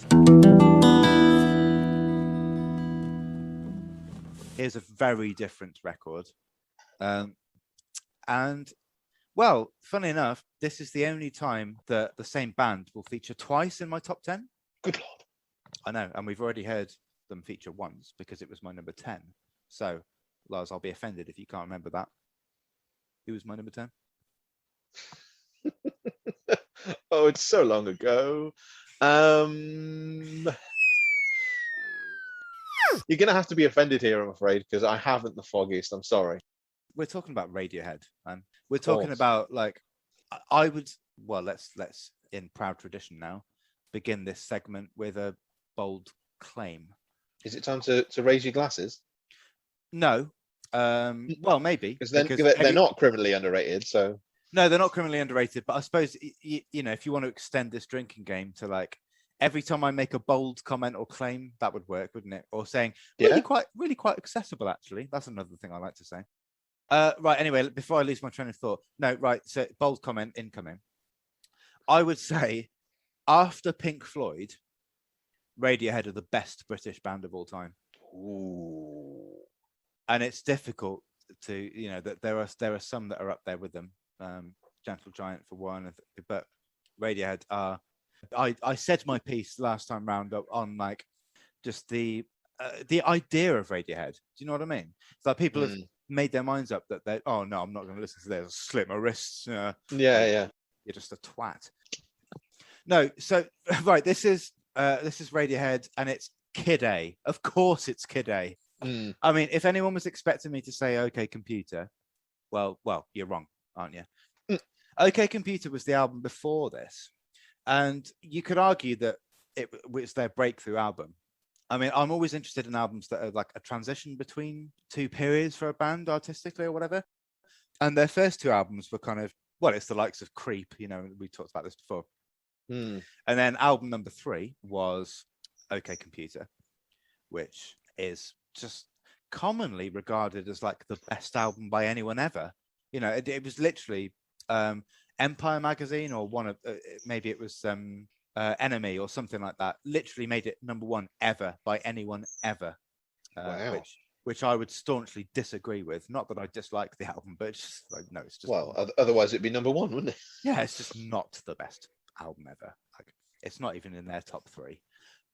Here's a very different record, and Well, funny enough, this is the only time that the same band will feature twice in my top 10. Good Lord. I know, and we've already heard them feature once because it was my number 10. So, Lars, I'll be offended if you can't remember that. Who was my number 10? Oh, it's so long ago. You're going to have to be offended here, I'm afraid, because I haven't the foggiest. I'm sorry. We're talking about Radiohead, and we're talking about like I would. Well, let's in proud tradition now begin this segment with a bold claim. Is it time to raise your glasses? No. Well, maybe because they're not criminally underrated. So no, they're not criminally underrated. But I suppose you know, if you want to extend this drinking game to like every time I make a bold comment or claim, that would work, wouldn't it? Or saying really quite accessible. Actually, that's another thing I like to say. Right. Anyway, before I lose my train of thought, no. Right. So bold comment incoming. I would say after Pink Floyd, Radiohead are the best British band of all time. Ooh. And it's difficult to, you know, that there are some that are up there with them. Gentle Giant for one, but Radiohead are. I said my piece last time round on like just the idea of Radiohead. Do you know what I mean? It's like people have made their minds up that they, oh no, I'm not going to listen to this. I'll slip my wrists. Yeah. You're just a twat. No, so right, this is Radiohead, and it's Kid A. Of course, it's Kid A. I mean, if anyone was expecting me to say "OK Computer," well, you're wrong, aren't you? OK Computer was the album before this, and you could argue that it was their breakthrough album. I mean, I'm always interested in albums that are like a transition between two periods for a band artistically or whatever. And their first two albums were kind of, well, it's the likes of Creep, you know, we talked about this before. And then album number 3 was OK Computer, which is just commonly regarded as like the best album by anyone ever. You know, it was literally Empire magazine or one of maybe it was Enemy or something like that. Literally made it number 1 ever by anyone ever. Wow. Which I would staunchly disagree with. Not that I dislike the album, but it's just like no, it's just otherwise it'd be number 1, wouldn't it? Yeah, it's just not the best album ever. Like it's not even in their top 3.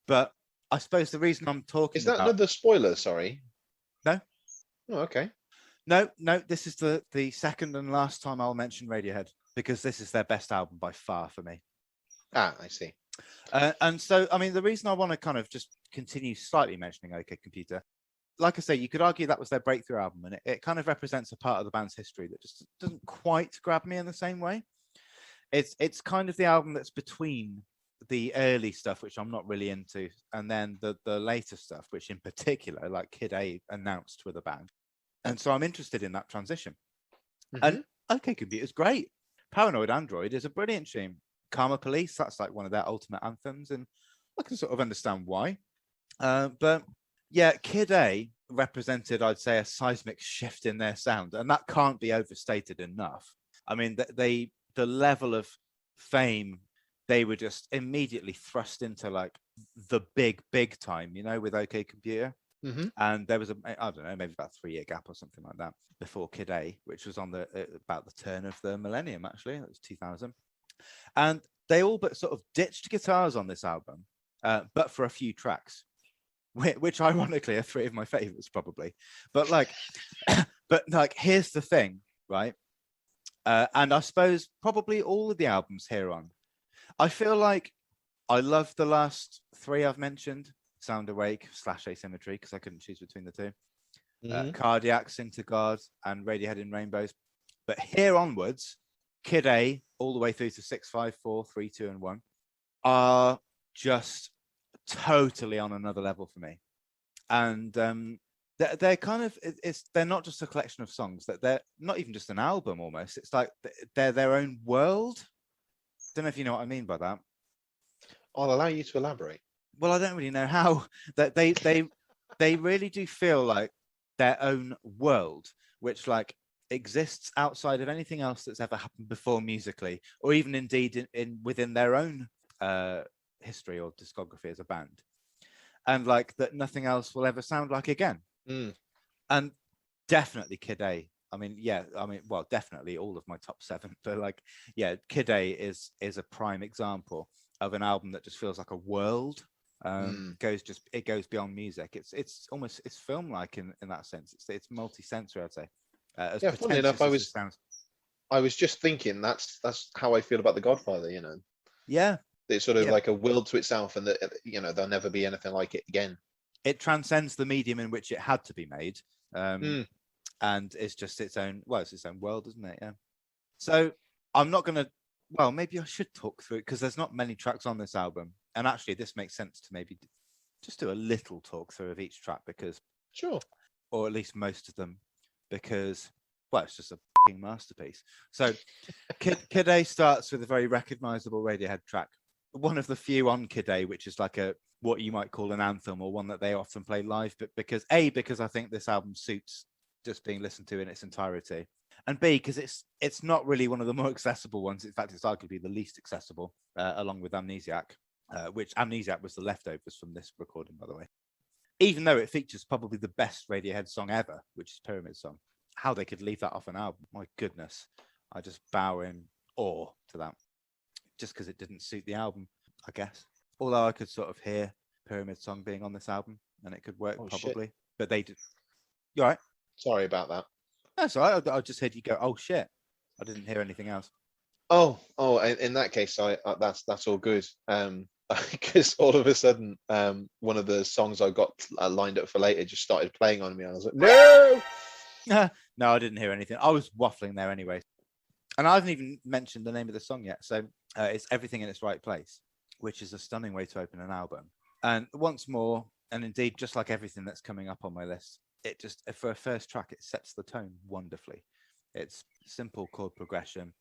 But I suppose the reason I'm talking is that another spoiler? Sorry. No. Oh, okay. No. This is the second and last time I'll mention Radiohead because this is their best album by far for me. Ah, I see. And so, I mean, the reason I want to kind of just continue slightly mentioning OK Computer, like I say, you could argue that was their breakthrough album, and it kind of represents a part of the band's history that just doesn't quite grab me in the same way. It's kind of the album that's between the early stuff, which I'm not really into, and then the later stuff, which in particular, like Kid A announced with a band. And so I'm interested in that transition. And OK Computer is great. Paranoid Android is a brilliant tune. Karma Police, that's like one of their ultimate anthems, and I can sort of understand why. But yeah, Kid A represented, I'd say, a seismic shift in their sound, and that can't be overstated enough. I mean, the level of fame, they were just immediately thrust into like the big time, you know, with OK Computer. And there was I don't know, maybe about a 3-year gap or something like that before Kid A, which was on about the turn of the millennium, actually. It was 2000. And they all but sort of ditched guitars on this album, but for a few tracks, which ironically are 3 of my favorites probably. But like, here's the thing, right? And I suppose probably all of the albums here on, I feel like I love the last 3 I've mentioned, Sound Awake / Asymmetry, because I couldn't choose between the 2. Cardiac, Sing to God, and Radiohead in Rainbows. But here onwards, Kid A, all the way through to 6, 5, 4, 3, 2, and 1, are just totally on another level for me. And they're kind of, they're not just a collection of songs, that they're not even just an album almost. It's like they're their own world. Don't know if you know what I mean by that. I'll allow you to elaborate. Well, I don't really know how. That they really do feel like their own world, which like exists outside of anything else that's ever happened before musically, or even indeed within their own history or discography as a band, and like that nothing else will ever sound like again. And definitely Kid A I mean, yeah, I mean, well, definitely all of my top 7, but like, yeah, Kid A is a prime example of an album that just feels like a world. It goes beyond music. It's film like in that sense. It's multi-sensory, I'd say. As Yeah, funnily enough, pretentious as it sounds. I was just thinking that's how I feel about The Godfather. You know, Yeah, it's sort of yeah. like a world to itself, and that, you know, there'll never be anything like it again. It transcends the medium in which it had to be made, Mm. and it's just its own. Well, it's its own world, isn't it? Yeah. So I'm not gonna. Well, maybe I should talk through it because there's not many tracks on this album, and actually, this makes sense to maybe just do a little talk through of each track because, Sure. or at least most of them, because well, it's just a masterpiece. So, Kid A starts with a very recognizable Radiohead track, one of the few on Kid A, which is like a what you might call an anthem or one that they often play live, but because I think this album suits just being listened to in its entirety, and B, because it's not really one of the more accessible ones. In fact, it's arguably the least accessible, along with Amnesiac, which Amnesiac was the leftovers from this recording, by the way. Even though it features probably the best Radiohead song ever, which is Pyramid Song. How they could leave that off an album, my goodness. I just bow in awe to that. Just because it didn't suit the album, I guess. Although I could sort of hear Pyramid Song being on this album and it could work probably. Shit. But they did. You all right? Sorry about that. That's all right. I just heard you go, oh shit. I didn't hear anything else. Oh, in that case, that's all good. Because all of a sudden, one of the songs I got lined up for later just started playing on me. I was like, no. No, I didn't hear anything. I was waffling there anyway. And I haven't even mentioned the name of the song yet. So it's Everything in Its Right Place, which is a stunning way to open an album. And once more, and indeed, just like everything that's coming up on my list, it just, for a first track, it sets the tone wonderfully. It's simple chord progression,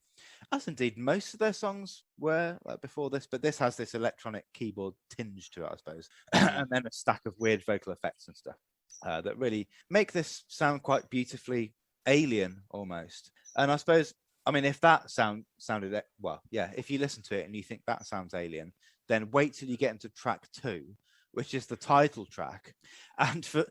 as indeed most of their songs were before this, but this has this electronic keyboard tinge to it, I suppose, and then a stack of weird vocal effects and stuff that really make this sound quite beautifully alien almost. And I suppose, I mean, if that sounded well, yeah, if you listen to it and you think that sounds alien, then wait till you get into track 2, which is the title track. And for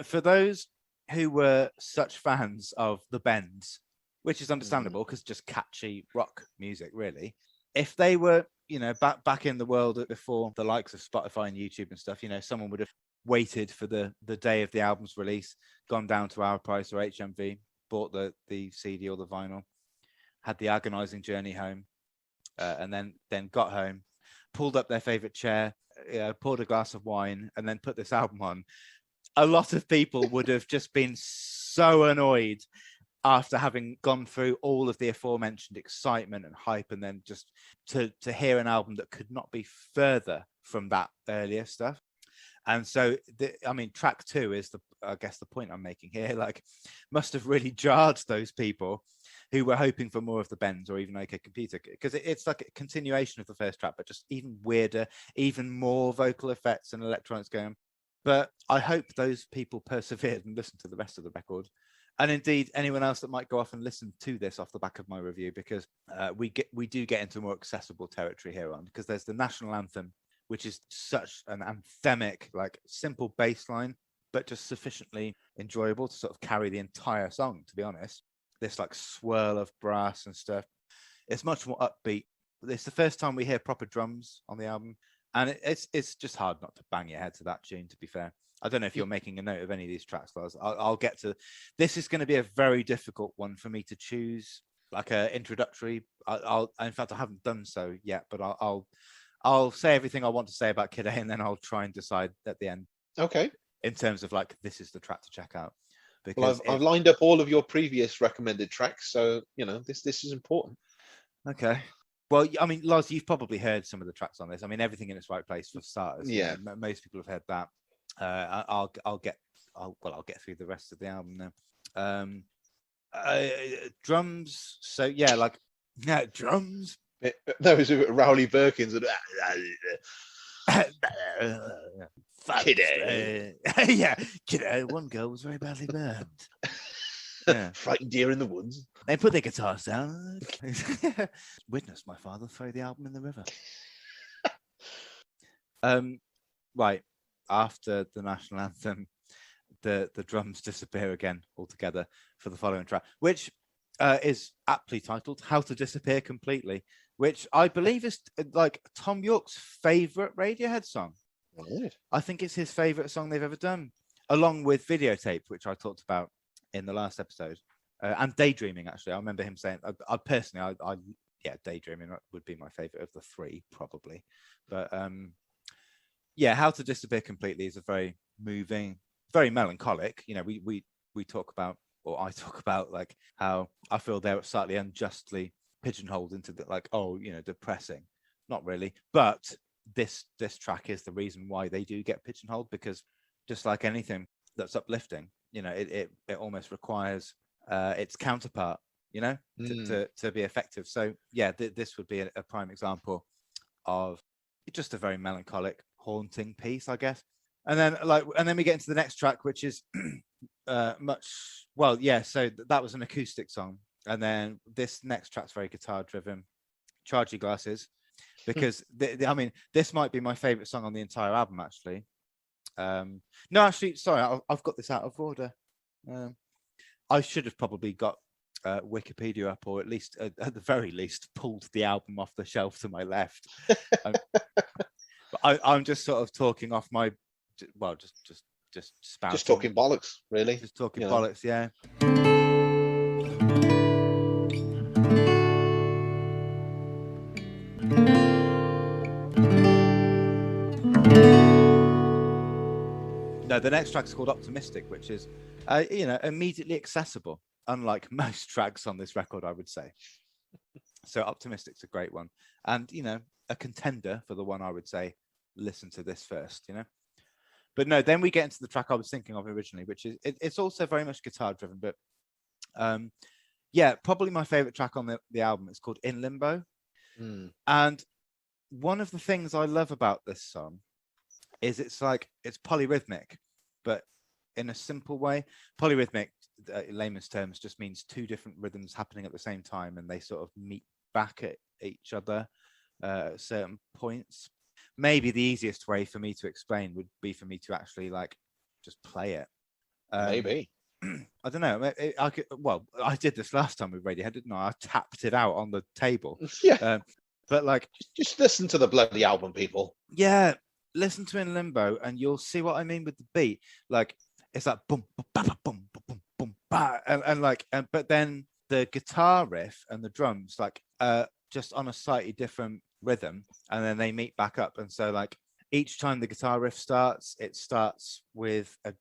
for those who were such fans of the Bends, which is understandable because just catchy rock music, really. If they were, you know, back in the world before the likes of Spotify and YouTube and stuff, you know, someone would have waited for the day of the album's release, gone down to Our Price or HMV, bought the CD or the vinyl, had the agonizing journey home, and then got home, pulled up their favorite chair, poured a glass of wine, and then put this album on. A lot of people would have just been so annoyed after having gone through all of the aforementioned excitement and hype, and then just to hear an album that could not be further from that earlier stuff. And so, I mean, track 2 is I guess the point I'm making here, like, must have really jarred those people who were hoping for more of the Bends or even OK Computer, because it's like a continuation of the first track, but just even weirder, even more vocal effects and electronics going. But I hope those people persevered and listened to the rest of the record. And indeed, anyone else that might go off and listen to this off the back of my review, because we do get into more accessible territory here on, because there's the national anthem, which is such an anthemic, like, simple bass line, but just sufficiently enjoyable to sort of carry the entire song, to be honest. This like swirl of brass and stuff. It's much more upbeat. It's the first time we hear proper drums on the album, and it's just hard not to bang your head to that tune, to be fair. I don't know if you're making a note of any of these tracks, Loz. I'll get to. This is going to be a very difficult one for me to choose, like an introductory. In fact, I haven't done so yet, but I'll say everything I want to say about Kid A, and then I'll try and decide at the end. Okay. In terms of like, this is the track to check out. Because I've lined up all of your previous recommended tracks, so you know this is important. Okay. Well, I mean, Loz, you've probably heard some of the tracks on this. I mean, Everything in Its Right Place, for starters. Yeah. You know, most people have heard that. I'll get through the rest of the album now. Drums. So yeah, like drums. That was Rowley Birkins. Kid A. Yeah, Kid A. One girl was very badly burned. Yeah. Frightened deer in the woods. They put their guitars down. Witnessed my father throw the album in the river. Right. After the national anthem, the drums disappear again altogether for the following track, which is aptly titled "How to Disappear Completely," which I believe is like Tom York's favorite Radiohead song. Right. I think it's his favorite song they've ever done, along with Videotape, which I talked about in the last episode, and Daydreaming. Actually, I remember him saying, I personally, yeah, Daydreaming would be my favorite of the three, probably. But yeah, How to Disappear Completely is a very moving, very melancholic. You know, we talk about, or I talk about, like how I feel they're slightly unjustly pigeonholed into the, like, oh, you know, depressing. Not really, but this track is the reason why they do get pigeonholed, because just like anything that's uplifting, you know, it almost requires its counterpart, you know, to be effective. So yeah, this would be a prime example of just a very melancholic, haunting piece, I guess. And then we get into the next track, which is well, yeah. So that was an acoustic song, and then this next track's very guitar driven. Charge Your Glasses, because I mean, this might be my favorite song on the entire album, actually. No, actually, sorry, I've got this out of order. I should have probably got Wikipedia up, or at least, at the very least, pulled the album off the shelf to my left. But I'm just sort of talking off my, well, just spouting. Just talking bollocks, really. Just talking bollocks, yeah. No, the next track is called Optimistic, which is, you know, immediately accessible, unlike most tracks on this record, I would say. So Optimistic's a great one. And, you know, a contender for the one I would say, listen to this first, you know. But no, then we get into the track I was thinking of originally, which is, it's also very much guitar driven, but yeah, probably my favorite track on the album is called In Limbo. And one of the things I love about this song is it's polyrhythmic, but in a simple way. Polyrhythmic, in layman's terms, just means two different rhythms happening at the same time, and they sort of meet back at each other at certain points. Maybe the easiest way for me to explain would be for me to actually like just play it. Maybe. I don't know. I did this last time with Radiohead, didn't I? I tapped it out on the table. Yeah. But like, just listen to the bloody album, people. Yeah, listen to In Limbo, and you'll see what I mean with the beat. Like, it's like boom, boom, ba, ba, boom, boom, boom, boom, ba, and but then the guitar riff and the drums like just on a slightly different rhythm, and then they meet back up. And so like each time the guitar riff starts, it starts with a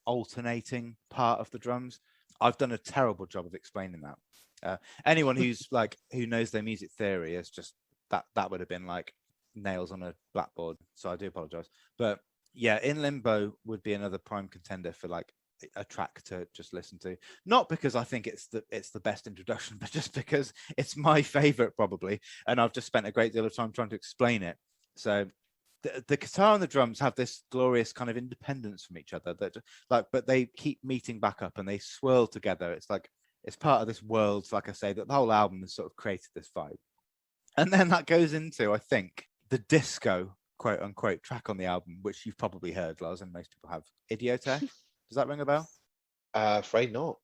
alternating part of the drums. I've done a terrible job of explaining that. Anyone who's like who knows their music theory is just that would have been like nails on a blackboard. So I do apologize. But yeah, In Limbo would be another prime contender for like a track to just listen to. Not because I think it's the best introduction, but just because it's my favorite probably, and I've just spent a great deal of time trying to explain it. So the guitar and the drums have this glorious kind of independence from each other that like, but they keep meeting back up and they swirl together. It's like it's part of this world, like I say, that the whole album has sort of created this vibe. And then that goes into, I think, the disco quote unquote track on the album, which you've probably heard, Loz, and most people have. Idiotech. Does that ring a bell? Afraid not.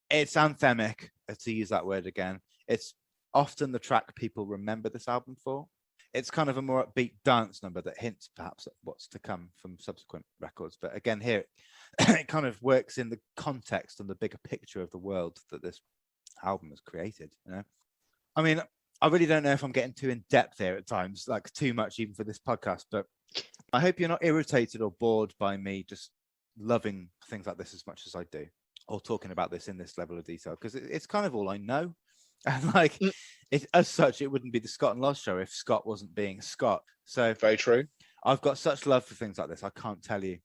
It's anthemic, to use that word again. It's often the track people remember this album for. It's kind of a more upbeat dance number that hints perhaps at what's to come from subsequent records. But again, here it kind of works in the context and the bigger picture of the world that this album has created. You know, I mean, I really don't know if I'm getting too in depth here at times, like too much even for this podcast. But I hope you're not irritated or bored by me just loving things like this as much as I do, or talking about this in this level of detail, because it's kind of all I know. And like, as such, it wouldn't be the Scott and Loz show if Scott wasn't being Scott. So very true. I've got such love for things like this, I can't tell you.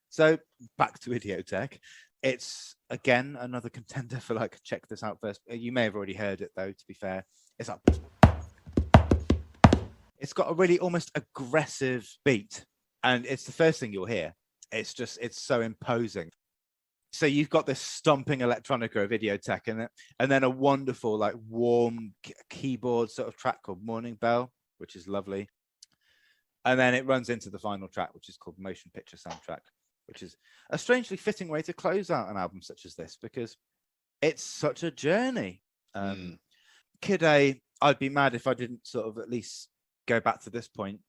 So back to Idiotech. It's again another contender for like, check this out first. You may have already heard it though, to be fair. It's like, it's got a really almost aggressive beat, and it's the first thing you'll hear. It's so imposing. So you've got this stomping electronica of Idiotech in it, and then a wonderful, like, warm keyboard sort of track called Morning Bell, which is lovely. And then it runs into the final track, which is called Motion Picture Soundtrack. which is a strangely fitting way to close out an album such as this, because it's such a journey. Kid A, I'd be mad if I didn't sort of at least go back to this point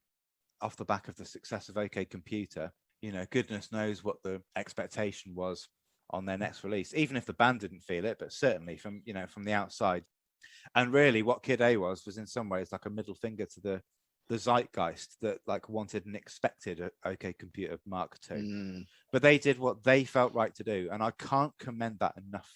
off the back of the success of OK Computer. You know, goodness knows what the expectation was on their next release, even if the band didn't feel it, but certainly from the outside. And really what Kid A was in some ways like a middle finger to the zeitgeist that like wanted and expected a OK Computer Mark II. But they did what they felt right to do, and I can't commend that enough.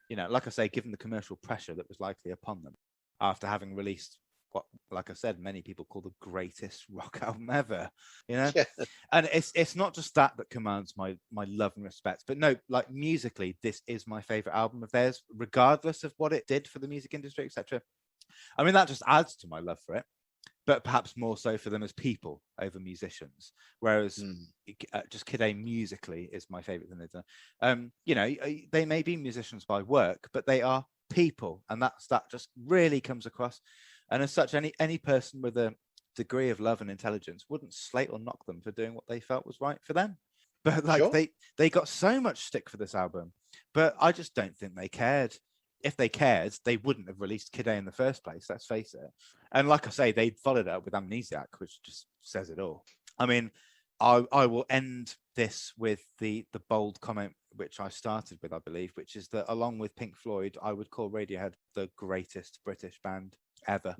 You know, like I say, given the commercial pressure that was likely upon them after having released what, like I said, many people call the greatest rock album ever, you know. Yeah. And it's not just that commands my love and respect, but no, like musically, this is my favorite album of theirs, regardless of what it did for the music industry, etc. I mean, that just adds to my love for it, but perhaps more so for them as people over musicians. Whereas just Kid A musically is my favorite than they've done. You know, they may be musicians by work, but they are people, and that just really comes across. And as such, any person with a degree of love and intelligence wouldn't slate or knock them for doing what they felt was right for them. But like Sure. they got so much stick for this album, but I just don't think they cared. If they cared, they wouldn't have released Kid A in the first place, let's face it. And like I say, they followed it up with Amnesiac, which just says it all. I mean, I will end this with the bold comment which I started with, I believe, which is that along with Pink Floyd, I would call Radiohead the greatest British band ever.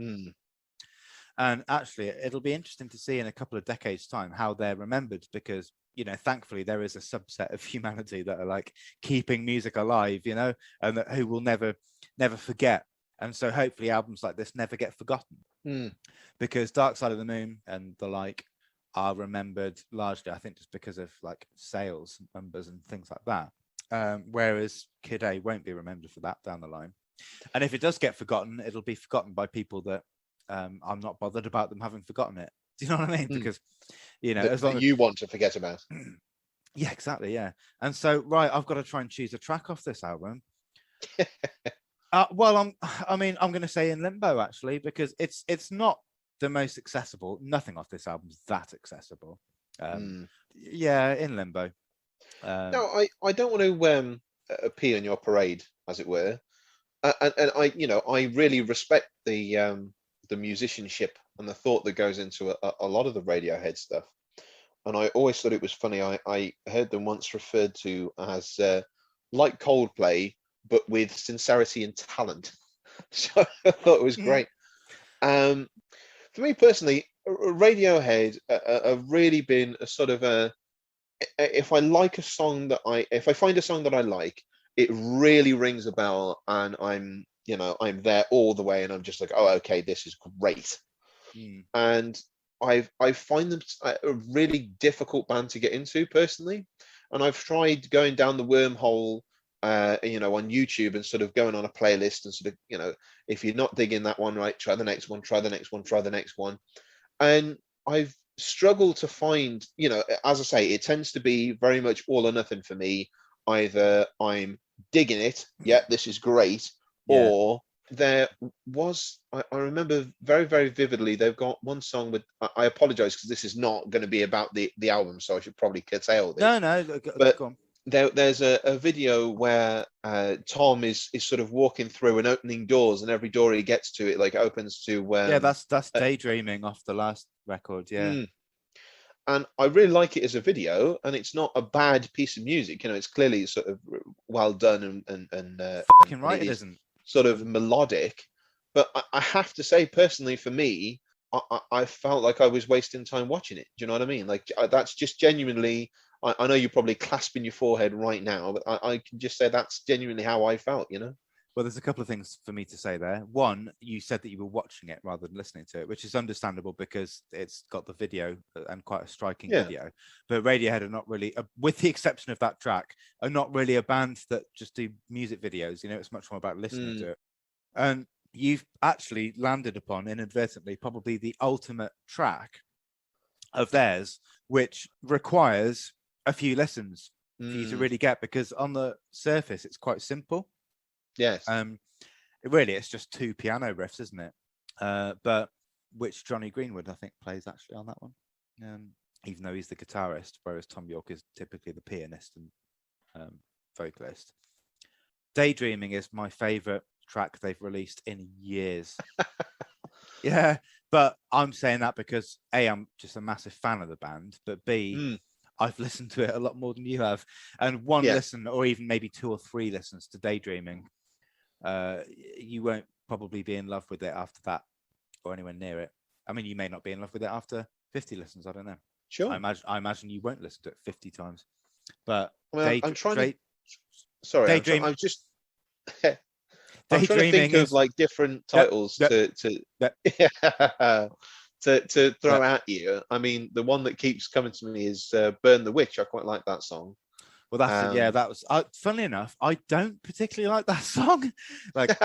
And actually, it'll be interesting to see in a couple of decades' time how they're remembered, because, you know, thankfully there is a subset of humanity that are like keeping music alive, you know, and that who will never forget. And so hopefully albums like this never get forgotten, because Dark Side of the Moon and the like are remembered largely, I think, just because of like sales numbers and things like that. Whereas Kid A won't be remembered for that down the line. And if it does get forgotten, it'll be forgotten by people that I'm not bothered about them having forgotten it. Do you know what I mean? Because, you know, as long as you want to forget about. Yeah, exactly. Yeah. And so, right, I've got to try and choose a track off this album. Well, I'm going to say In Limbo, actually, because it's not the most accessible. Nothing off this album is that accessible. Yeah, In Limbo. No, I don't want to pee on your parade, as it were. And I, you know, I really respect the musicianship and the thought that goes into a lot of the Radiohead stuff. And I always thought it was funny. I heard them once referred to as like Coldplay, but with sincerity and talent. So I thought it was great. For me personally, Radiohead have really been a sort of a. If I like a song if I find a song that I like, it really rings a bell, and I'm there all the way, and I'm just like, oh, okay, this is great. And I find them a really difficult band to get into personally, and I've tried going down the wormhole, on YouTube and sort of going on a playlist and sort of, if you're not digging that one, right, try the next one, try the next one, try the next one, and I've struggled to find, as I say, it tends to be very much all or nothing for me. Either I'm digging it, yeah, this is great, or there was, I remember very, very vividly, they've got one song with, I apologize because this is not going to be about the album, so I should probably curtail this. No, but go on. There's a video where Tom is sort of walking through and opening doors, and every door he gets to, it like opens to that's Daydreaming off the last record. And I really like it as a video, and it's not a bad piece of music. It's clearly sort of well done and fucking right, it isn't sort of melodic. But I have to say, personally, for me, I felt like I was wasting time watching it. Do you know what I mean? Like, that's just genuinely. I know you're probably clasping your forehead right now, but I can just say that's genuinely how I felt. Well, there's a couple of things for me to say there. One, you said that you were watching it rather than listening to it, which is understandable because it's got the video and quite a striking video. But Radiohead are not really, with the exception of that track, are not really a band that just do music videos. It's much more about listening to it. And you've actually landed upon, inadvertently, probably the ultimate track of theirs, which requires a few lessons for you to really get, because on the surface, it's quite simple. Yes. It's just two piano riffs, isn't it? But which Johnny Greenwood, I think, plays actually on that one. even though he's the guitarist, whereas Tom York is typically the pianist and vocalist. Daydreaming is my favorite track they've released in years. Yeah, but I'm saying that because A, I'm just a massive fan of the band, but B, I've listened to it a lot more than you have. And one listen, or even maybe 2 or 3 listens to Daydreaming, you won't probably be in love with it after that or anywhere near it. I mean, you may not be in love with it after 50 listens. I don't know. Sure. I imagine you won't listen to it 50 times. But I'm trying to. Sorry, I'm just. I'm trying to think of like different titles to throw at you. I mean, the one that keeps coming to me is "Burn the Witch." I quite like that song. Well, that's that was. Funnily enough, I don't particularly like that song. Like,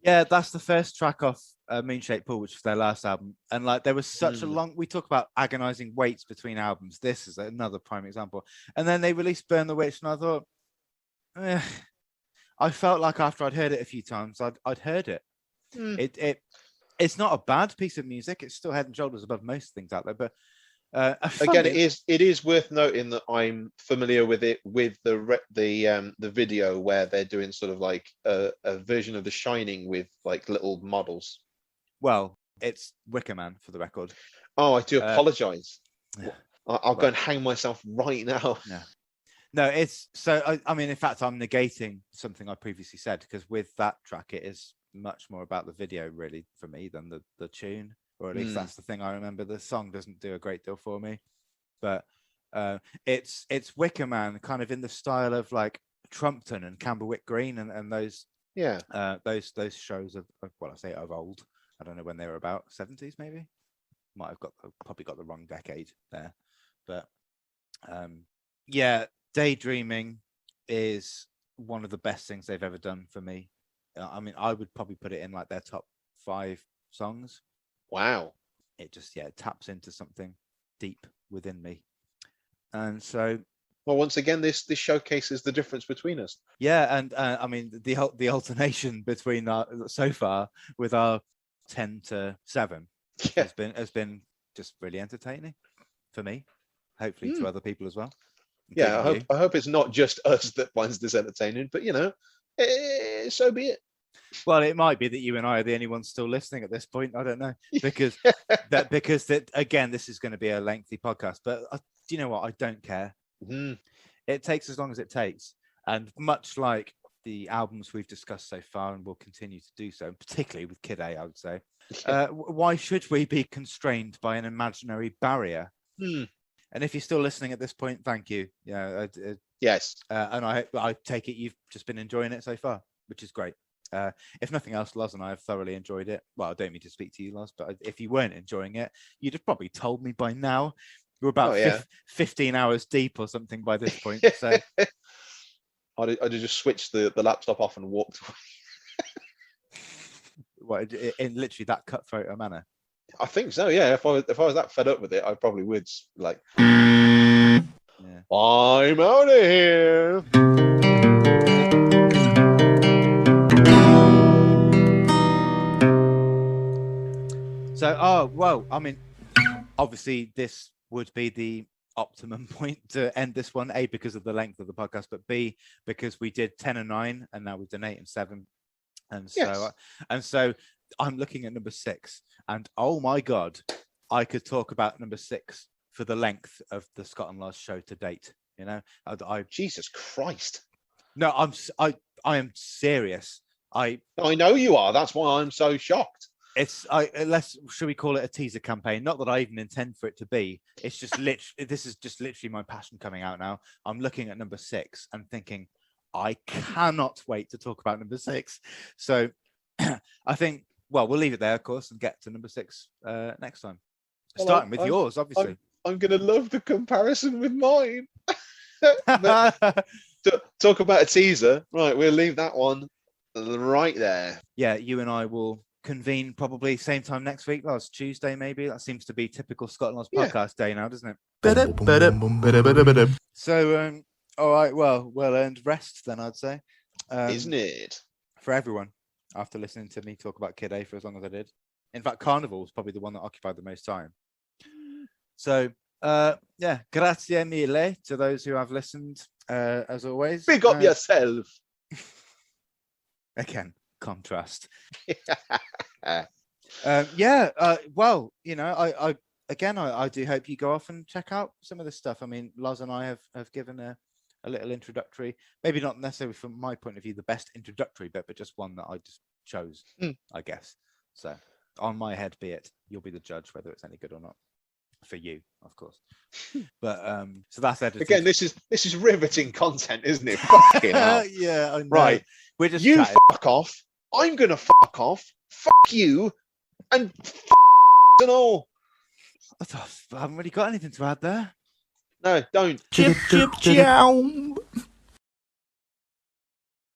that's the first track off Moonshaped Pool, which was their last album, and like there was such a long. We talk about agonizing waits between albums. This is another prime example. And then they released "Burn the Witch," and I thought, I felt like after I'd heard it a few times, I'd heard it. It's not a bad piece of music. It's still head and shoulders above most things out there, but. Again, it is worth noting that I'm familiar with it with the video where they're doing sort of like a version of The Shining with like little models. Well, it's Wicker Man for the record. Oh, I do apologize. I'll go and hang myself right now. No, it's so. I mean, in fact, I'm negating something I previously said because with that track, it is much more about the video, really, for me than the tune. Or at least that's the thing I remember. The song doesn't do a great deal for me, but it's Wicker Man, kind of in the style of like Trumpton and Camberwick Green and those those shows of well, I say of old. I don't know when they were about 70s maybe. Might have probably got the wrong decade there, but Daydreaming is one of the best things they've ever done for me. I mean, I would probably put it in like their top 5 songs. Wow. It just it taps into something deep within me. And so once again this showcases the difference between us. And I mean the alternation between so far with our 10 to 7 has been just really entertaining for me, hopefully to other people as well. I hope it's not just us that finds this entertaining, but so be it. Well, it might be that you and I are the only ones still listening at this point. I don't know, because again, this is going to be a lengthy podcast. But do you know what? I don't care. It takes as long as it takes, and much like the albums we've discussed so far, and will continue to do so, particularly with Kid A, I would say. Why should we be constrained by an imaginary barrier? And if you're still listening at this point, thank you. Yes. And I take it you've just been enjoying it so far, which is great. If nothing else, Loz and I have thoroughly enjoyed it. Well, I don't mean to speak to you, Loz, but if you weren't enjoying it, you'd have probably told me by now. We're about 15 hours deep or something by this point. So I'd have just switched the laptop off and walked away. In literally that cutthroat manner? I think so, yeah. If I was that fed up with it, I probably would like I'm out of here. So, I mean, obviously this would be the optimum point to end this one, A, because of the length of the podcast, but B, because we did 10 and 9 and now we've done 8 and 7. And so I'm looking at number 6 and oh my God, I could talk about number 6 for the length of the Scott and Loz show to date. Jesus Christ. No, I am serious. I know you are. That's why I'm so shocked. Should we call it a teaser campaign? Not that I even intend for it to be. It's just this is just literally my passion coming out now. I'm looking at number 6 and thinking, I cannot wait to talk about number 6. So I think, we'll leave it there, of course, and get to number 6 next time. Starting with yours, obviously. I'm going to love the comparison with mine. Talk about a teaser. Right, we'll leave that one right there. Yeah, you and I will convene probably same time next week. Well, it's Tuesday maybe. That seems to be typical Scott Loz podcast day now, doesn't it? So all right, well earned rest then, I'd say, isn't it, for everyone after listening to me talk about Kid A for as long as I did. In fact, Carnival was probably the one that occupied the most time. So Yeah, grazie mille to those who have listened, as always. Big up yourself. Again, contrast. Yeah. Well, you know, I do hope you go off and check out some of this stuff. I mean, Loz and I have given a little introductory, maybe not necessarily from my point of view the best introductory bit, but just one that I just chose, I guess. So on my head be it. You'll be the judge whether it's any good or not. For you, of course. But so that's edited. Again, this is riveting content, isn't it? Fucking hell. Yeah, I know. Right. We're just you chatting. fuck off. I'm gonna fuck off. Fuck you. And and all. I haven't really got anything to add there. No, don't. Chip, chip, chow.